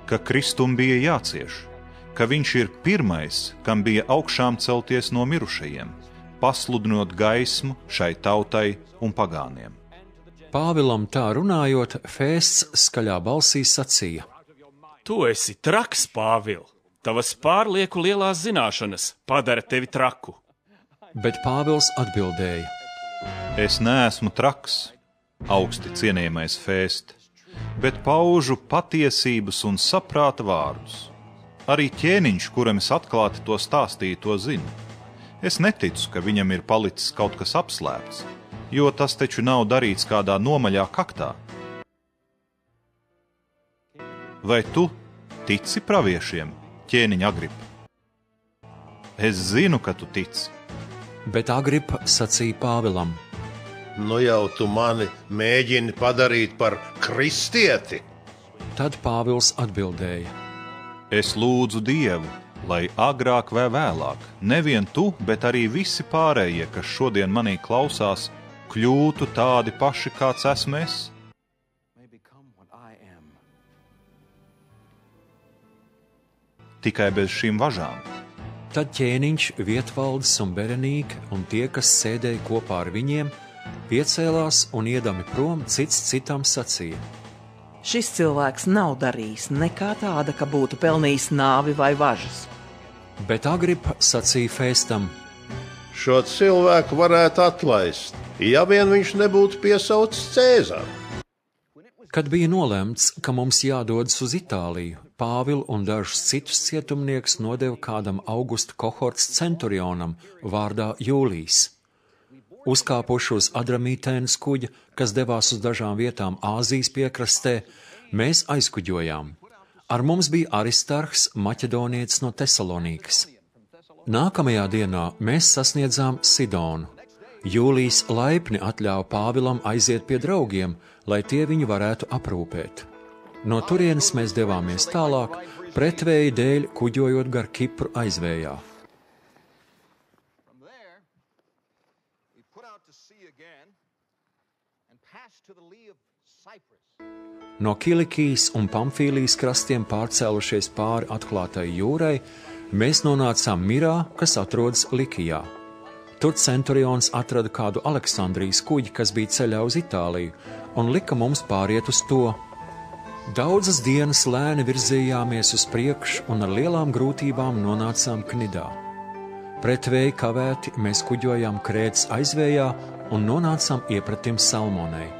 Ka Kristum bija jācieš, ka viņš ir pirmais, kam bija augšām celties no mirušajiem, pasludinot gaismu šai tautai un pagāniem. Pāvilam tā runājot, Fēsts skaļā balsī sacīja: Tu esi traks, Pāvil! Tavas pārlieku lielās zināšanas padara tevi traku. Bet Pāvils atbildēja: Es neesmu traks, augsti cienījamais Fēst, bet paužu patiesības un saprāta vārdus. Arī ķēniņš, kuram es atklāti to stāstīju, to zina. Es neticu, ka viņam ir palicis kaut kas apslēpts, jo tas taču nav darīts kādā nomaļā kaktā. Vai tu tici praviešiem, ķēniņa Agripa? Es zinu, ka tu tici. Bet Agripa sacīja Pāvilam: Nu jau tu mani mēģini padarīt par kristieti. Tad Pāvils atbildēja: Es lūdzu Dievu, lai agrāk vai vēlāk nevien tu, bet arī visi pārējie, kas šodien manī klausās, kļūtu tādi paši, kāds esmu es. Tikai bez šīm važām. Tad ķēniņš, vietvaldes un Berenīka un tie, kas sēdēja kopā ar viņiem, piecēlās un iedami prom cits citam sacīja: Šis cilvēks nav darījis nekā tāda, ka būtu pelnījis nāvi vai važas. Bet Agripa sacīja Fēstam: Šo cilvēku varētu atlaist, ja vien viņš nebūtu piesaucis Cēzaru. Kad bija nolemts, ka mums jādodas uz Itāliju, Pāvilu un dažus citus cietumniekus nodeva kādam Augusta kohorts centurionam vārdā Jūlijs. Uzkāpuši uz Adramītēnas kuģa, kas devās uz dažām vietām Āzijas piekrastē, mēs aizkuģojām. Ar mums bija Aristarhs, maķedonietis no Tesalonīkas. Nākamajā dienā mēs sasniedzām Sidonu. Jūlijs laipni atļāva Pāvilam aiziet pie draugiem, lai tie viņu varētu aprūpēt. No turienes mēs devāmies tālāk, pretvēja dēļ kuģojot gar Kipru aizvējā. No Kilikijas un Pamfīlijas krastiem pārcēlušies pāri atklātai jūrai, mēs nonācām Mirā, kas atrodas Likijā. Tur centurions atrada kādu Aleksandrijas kuģi, kas bija ceļā uz Itāliju, un lika mums pāriet uz to. Daudzas dienas lēni virzījāmies uz priekšu un ar lielām grūtībām nonācām Knidā. Pretvēji kavēti mēs kuģojām Krētas aizvējā un nonācām iepratim Salmonei.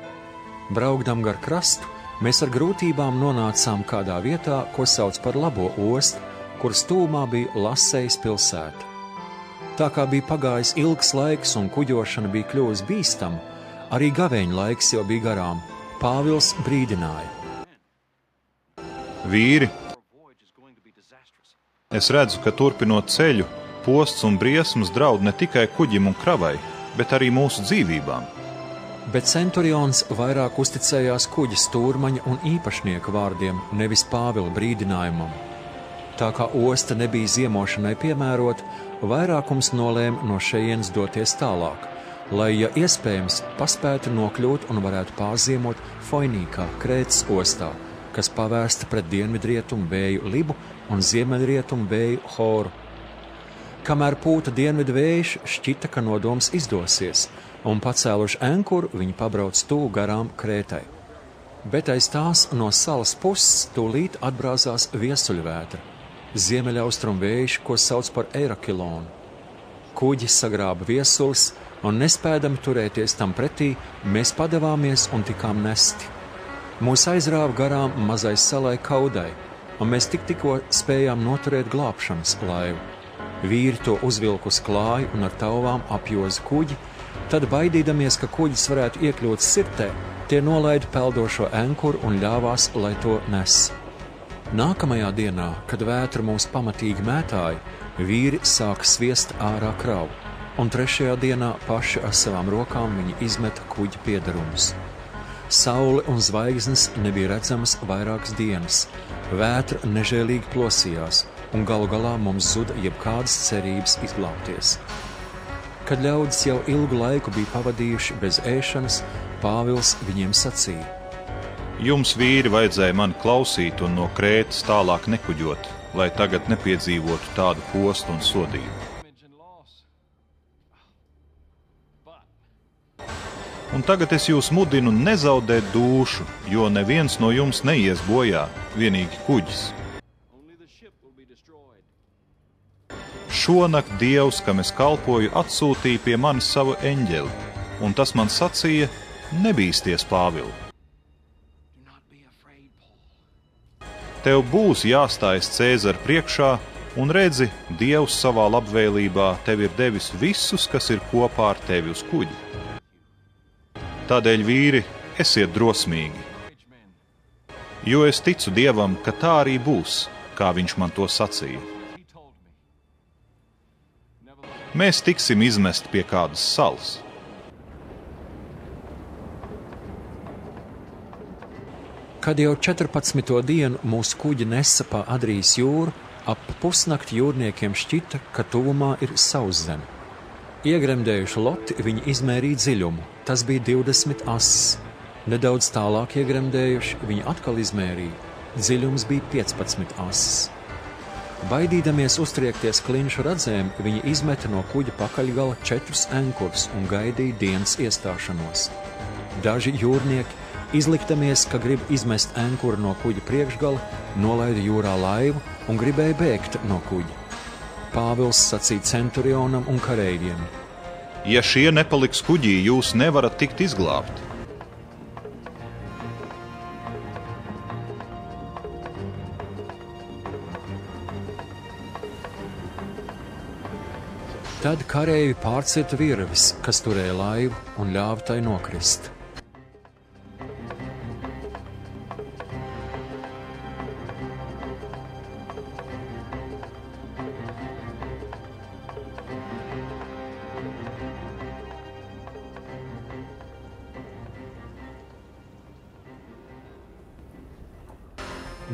Braukdam gar krastu, mēs ar grūtībām nonācām kādā vietā, ko sauc par Labo ostu, kuras tūmā bija Lasejas pilsēta. Tā kā bija pagājis ilgs laiks un kuģošana bija kļuvusi bīstama, arī gavēņa laiks jau bija garām. Pāvils brīdināja: Vīri, es redzu, ka turpinot ceļu, posts un briesmas draud ne tikai kuģim un kravai, bet arī mūsu dzīvībām. Bet centurions vairāk uzticējās kuģa stūrmaņa un īpašnieka vārdiem, nevis Pāvila brīdinājumam. Tā kā osta nebija ziemošanai piemērota, vairākums nolēma no šejienes doties tālāk, lai, ja iespējams, paspētu nokļūt un varētu pārziemot Foinīkā, Krētas ostā, kas pavērsta pret dienvidrietumu vēju Libu un ziemeļrietumu vēju Horu. Kamēr pūta dienvidu vējš, šķita, ka nodoms izdosies, un pacēluši enkuru, viņi pabrauc tuvu garām Krētai. Bet aiz tās no salas puses tūlīt atbrāzās viesuļvētra, ziemeļaustrum vējš, ko sauc par Eirakilonu. Kuģi sagrāba viesulis, un nespēdami turēties tam pretī, mēs padevāmies un tikām nesti. Mūs aizrāva garām mazai salai Kaudai, un mēs tikko spējām noturēt glābšanas laivu. Vīri to uzvilku uz klāju un ar tauvām apjoza kuģi, tad baidīdamies, ka kuģis varētu iekļūt sirtē, tie nolaida peldošo enkuru un ļāvās, lai to nes. Nākamajā dienā, kad vētra mūs pamatīgi mētāja, vīri sāka sviest ārā kravu, un trešajā dienā paši ar savām rokām viņi izmeta kuģa piedarumus. Saule un zvaigznes nebija redzamas vairākas dienas, vētra nežēlīgi plosījās, un galu galā mums zuda jebkādas cerības izglābties. Kad ļaudis jau ilgu laiku bija pavadījuši bez ēšanas, Pāvils viņiem sacīja: Jums, vīri, vajadzēja mani klausīt un no Krētas tālāk nekuģot, lai tagad nepiedzīvotu tādu postu un sodību. Un tagad es jūs mudinu nezaudēt dūšu, jo neviens no jums neies bojā, vienīgi kuģis. Šonakt Dievs, kam es kalpoju, atsūtīja pie manis savu eņģeli, un tas man sacīja: Nebīsties, Pāvil. Tev būs jāstājas Cēzara priekšā, un redzi, Dievs savā labvēlībā tev ir devis visus, kas ir kopā ar tevi uz kuģi. Tādēļ, vīri, esiet drosmīgi, jo es ticu Dievam, ka tā arī būs, kā viņš man to sacīja. Mēs tiksim izmesti pie kādas salas. Kad jau 14. dienu mūsu kuģi nesa pa Adrijas jūru, ap pusnakti jūrniekiem šķita, ka tuvumā ir sauszeme. Iegremdējuši loti, viņi izmērīja dziļumu, tas bija 20 asis. Nedaudz tālāk iegremdējuši, viņi atkal izmērīja, dziļums bija 15 asis. Baidīdamies uztriekties klinšu radzēm, viņi izmeta no kuģa pakaļgala 4 enkurus un gaidīja dienas iestāšanos. Daži jūrnieki, izliktamies, ka grib izmest enkuru no kuģa priekšgala, nolaida jūrā laivu un gribēja bēgt no kuģa. Pāvils sacīja centurionam un kareiviem: Ja šie nepaliks kuģī, jūs nevarat tikt izglābti. Tad kareivi pārcirta virvis, kas turēja laivu, un ļāva tai nokrist.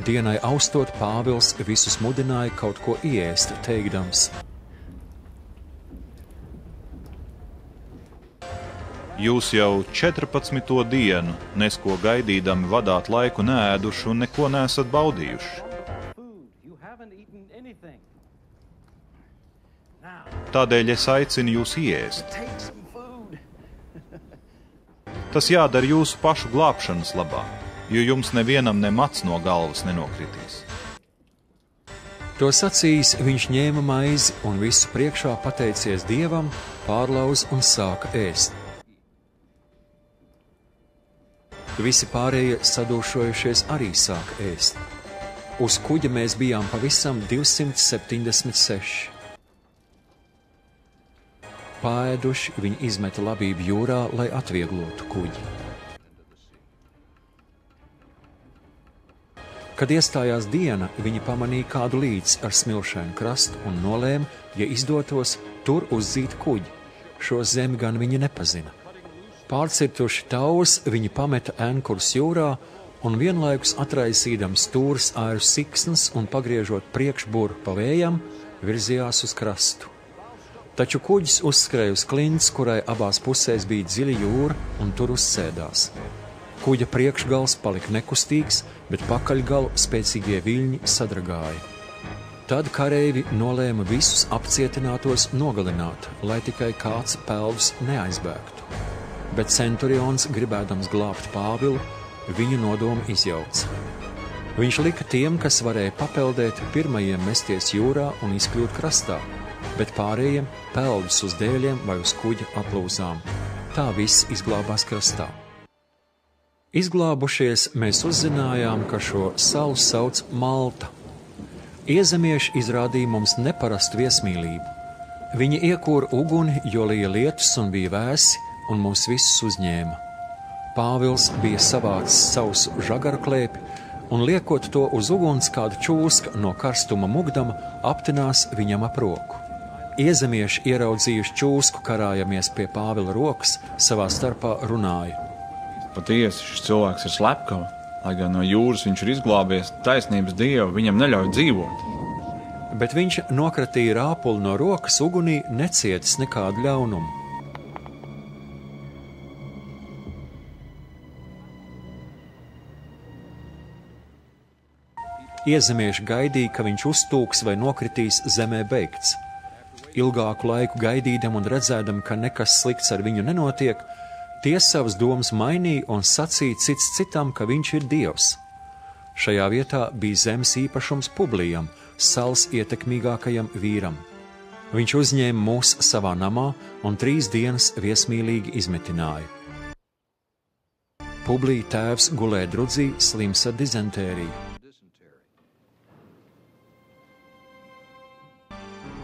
Dienai austot, Pāvils visus mudināja kaut ko ieēst, teikdams: Jūs jau 14. dienu, nesko gaidīdami vadāt laiku neēduši un neko neesat baudījuši. Tādēļ es aicinu jūs ieēst. Tas jādara jūsu pašu glābšanas labā, jo jums nevienam ne mats no galvas nenokritīs. To sacījis, viņš ņēma maizi un visu priekšā pateicies Dievam, pārlauz un sāka ēst. Visi pārējie sadūšojušies arī sāka ēst. Uz kuģa mēs bijām pavisam 276. Paēduši, viņi izmeta labību jūrā, lai atvieglotu kuģi. Kad iestājās diena, viņi pamanīja kādu līdzi ar smilšainu krastu un nolēma, ja izdotos, tur uzzīt kuģi. Šo zemi gan viņi nepazina. Pārcirtuši tauvas, viņi pameta enkurus jūrā un vienlaikus atraisīdam stūres āru siksnas un pagriežot priekšburu pa vējam, virzījās uz krastu. Taču kuģis uzskrēja uz klints, kurai abās pusēs bija dziļa jūra, un tur uzsēdās. Kuģa priekšgals palika nekustīgs, bet pakaļgalu spēcīgie viļņi sadragāja. Tad kareivi nolēma visus apcietinātos nogalināt, lai tikai kāds peldus neaizbēgtu. Bet centurions, gribēdams glābt Pāvilu, viņu nodomu izjauca. Viņš lika tiem, kas varēja papeldēt, pirmajiem mesties jūrā un izkļūt krastā, bet pārējiem peldus uz dēļiem vai uz kuģa aplūzām. Tā viss izglābās krastā. Izglābušies, mēs uzzinājām, ka šo salu sauc Malta. Iezemieši izrādīja mums neparastu viesmīlību. Viņi iekūra uguni, jo lija lietus un bija vēsi, un mūs visus uzņēma. Pāvils bija savācis sausu žagaru klēpi, un liekot to uz uguns, kāda čūska no karstuma mugdama aptinās viņam ap roku. Iezemieši, ieraudzījuši čūsku, karājamies pie Pāvila rokas, savā starpā runāja. Patiesi, šis cilvēks ir slepkava, lai gan no jūras viņš ir izglābies, taisnības Dievu viņam neļauj dzīvot. Bet viņš nokratīja rāpuli no rokas ugunī, necietis nekādu ļaunumu. Iezemieši gaidīja, ka viņš uztūks vai nokritīs zemē beigts. Ilgāku laiku gaidīdam un redzēdam, ka nekas slikts ar viņu nenotiek, tie savas domas mainīja un sacīja cits citam, ka viņš ir Dievs. Šajā vietā bija zemes īpašums Publijam, salas ietekmīgākajam vīram. Viņš uzņēma mūs savā namā un 3 dienas viesmīlīgi izmitināja. Publija tēvs gulēja drudzī, slims ar dizentēriju.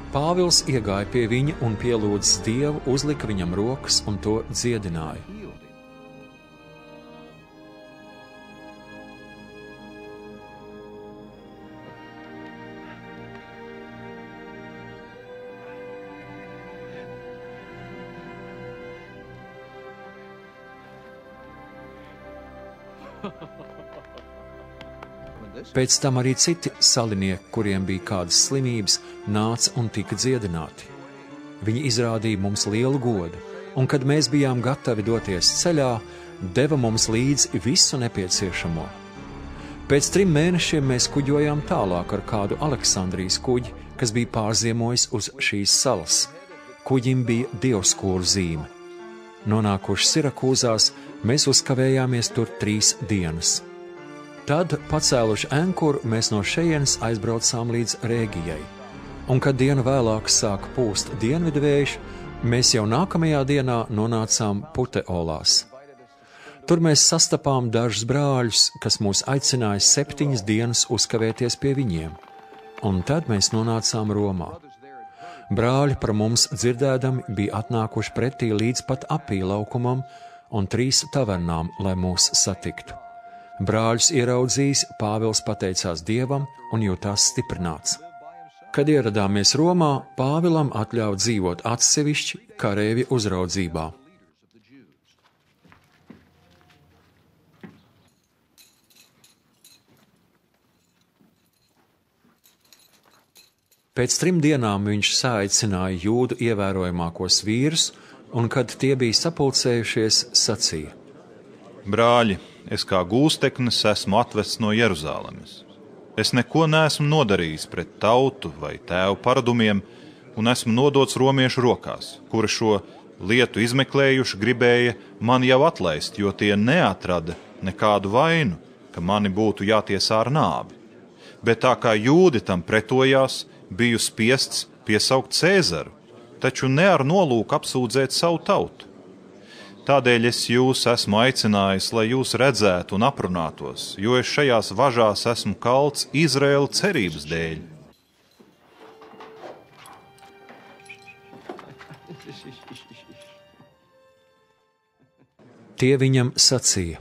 Pāvils iegāja pie viņa un pielūdzis Dievu, uzlika viņam rokas un to dziedināja. Pēc tam arī citi salinieki, kuriem bija kādas slimības, nāca un tika dziedināti. Viņi izrādīja mums lielu godu, un kad mēs bijām gatavi doties ceļā, deva mums līdzi visu nepieciešamo. Pēc 3 mēnešiem mēs kuģojām tālāk ar kādu Aleksandrijas kuģi, kas bija pārziemojis uz šīs salas. Kuģim bija dievskūru zīme. Nonākuši Sirakūzās, mēs uzkavējāmies tur 3 dienas. Tad, pacēluši ankuru, mēs no šejienes aizbraucām līdz Rēgijai. Un, kad dienu vēlāk sāka pūst dienvidu vējš, mēs jau nākamajā dienā nonācām Puteolās. Tur mēs sastapām dažus brāļus, kas mūs aicināja 7 dienas uzkavēties pie viņiem. Un tad mēs nonācām Romā. Brāļi par mums dzirdēdami bija atnākuši pretī līdz pat Apī laukumam un 3 tavernām, lai mūs satiktu. Brāļus ieraudzījis, Pāvils pateicās Dievam un jutās stiprināts. Kad ieradāmies Romā, Pāvilam atļāva dzīvot atsevišķi kareivja uzraudzībā. Pēc 3 dienām viņš saaicināja jūdu ievērojamākos vīrus, un kad tie bija sapulcējušies, sacīja: Brāļi, es kā gūsteknis esmu atvests no Jeruzālemes. Es neko neesmu nodarījis pret tautu vai tēvu paradumiem, un esmu nodots romiešu rokās, kuri šo lietu izmeklējuši gribēja mani jau atlaist, jo tie neatrada nekādu vainu, ka mani būtu jātiesā ar nāvi. Bet tā kā jūdi tam pretojās, biju spiests piesaukt Cēzaru, taču ne ar nolūku apsūdzēt savu tautu. Tādēļ es jūs esmu aicinājis, lai jūs redzētu un aprunātos, jo es šajās važās esmu kalts Izraēla cerības dēļ. Tie viņam sacīja: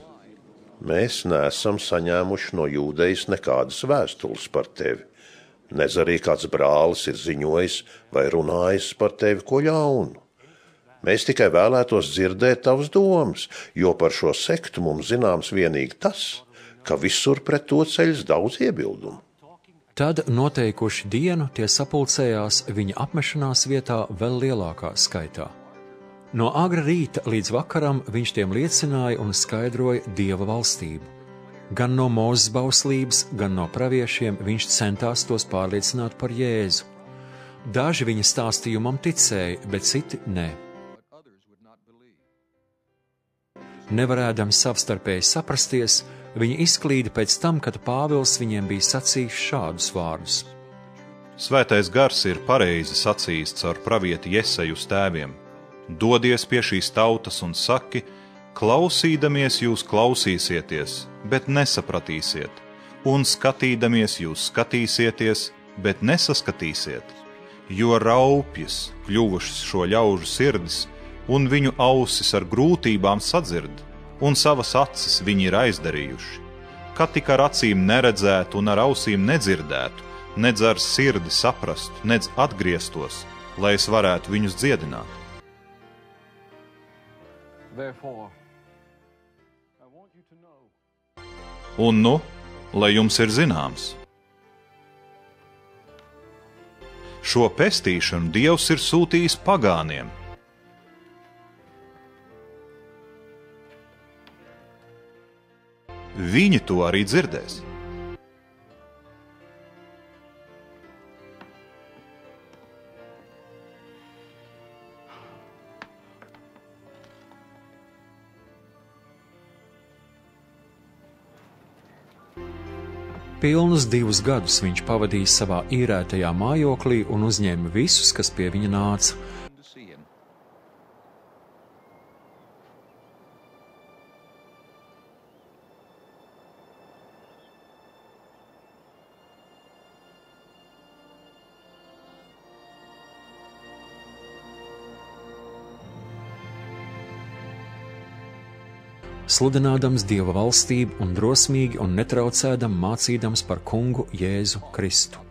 Mēs neesam saņēmuši no Jūdejas nekādas vēstules par tevi. Nez arī kāds brālis ir ziņojis vai runājis par tevi ko ļaunu. Mēs tikai vēlētos dzirdēt tavas domas, jo par šo sektu mums zināms vienīgi tas, ka visur pret to ceļas daudz iebildumu. Tad, noteikuši dienu, tie sapulcējās viņa apmešanās vietā vēl lielākā skaitā. No agra rīta līdz vakaram viņš tiem liecināja un skaidroja Dieva valstību. Gan no Mūzes bauslības, gan no praviešiem viņš centās tos pārliecināt par Jēzu. Daži viņa stāstījumam ticēja, bet citi nē. Nevarēdami savstarpēji saprasties, viņi izklīda pēc tam, kad Pāvils viņiem bija sacījis šādus vārdus. Svētais gars ir pareizi sacījis caur pravieti Jeseju uz tēviem. Dodies pie šīs tautas un saki, klausīdamies jūs klausīsieties, bet nesapratīsiet, un skatīdamies jūs skatīsieties, bet nesaskatīsiet, jo raupjas kļuvušas šo ļaužu sirdis, un viņu ausis ar grūtībām sadzird, un savas acis viņi ir aizdarījuši. Kad tik ar acīm neredzētu un ar ausīm nedzirdētu, nedz ar sirdi saprastu, nedz atgrieztos, lai es varētu viņus dziedināt. Un nu, lai jums ir zināms, šo pestīšanu Dievs ir sūtījis pagāniem. Viņi to arī dzirdēs. Pilnus 2 gadus viņš pavadīja savā īrētajā mājoklī un uzņēma visus, kas pie viņa nāca. Sludinādams Dieva valstību un drosmīgi un netraucēdam mācīdams par kungu Jēzu Kristu.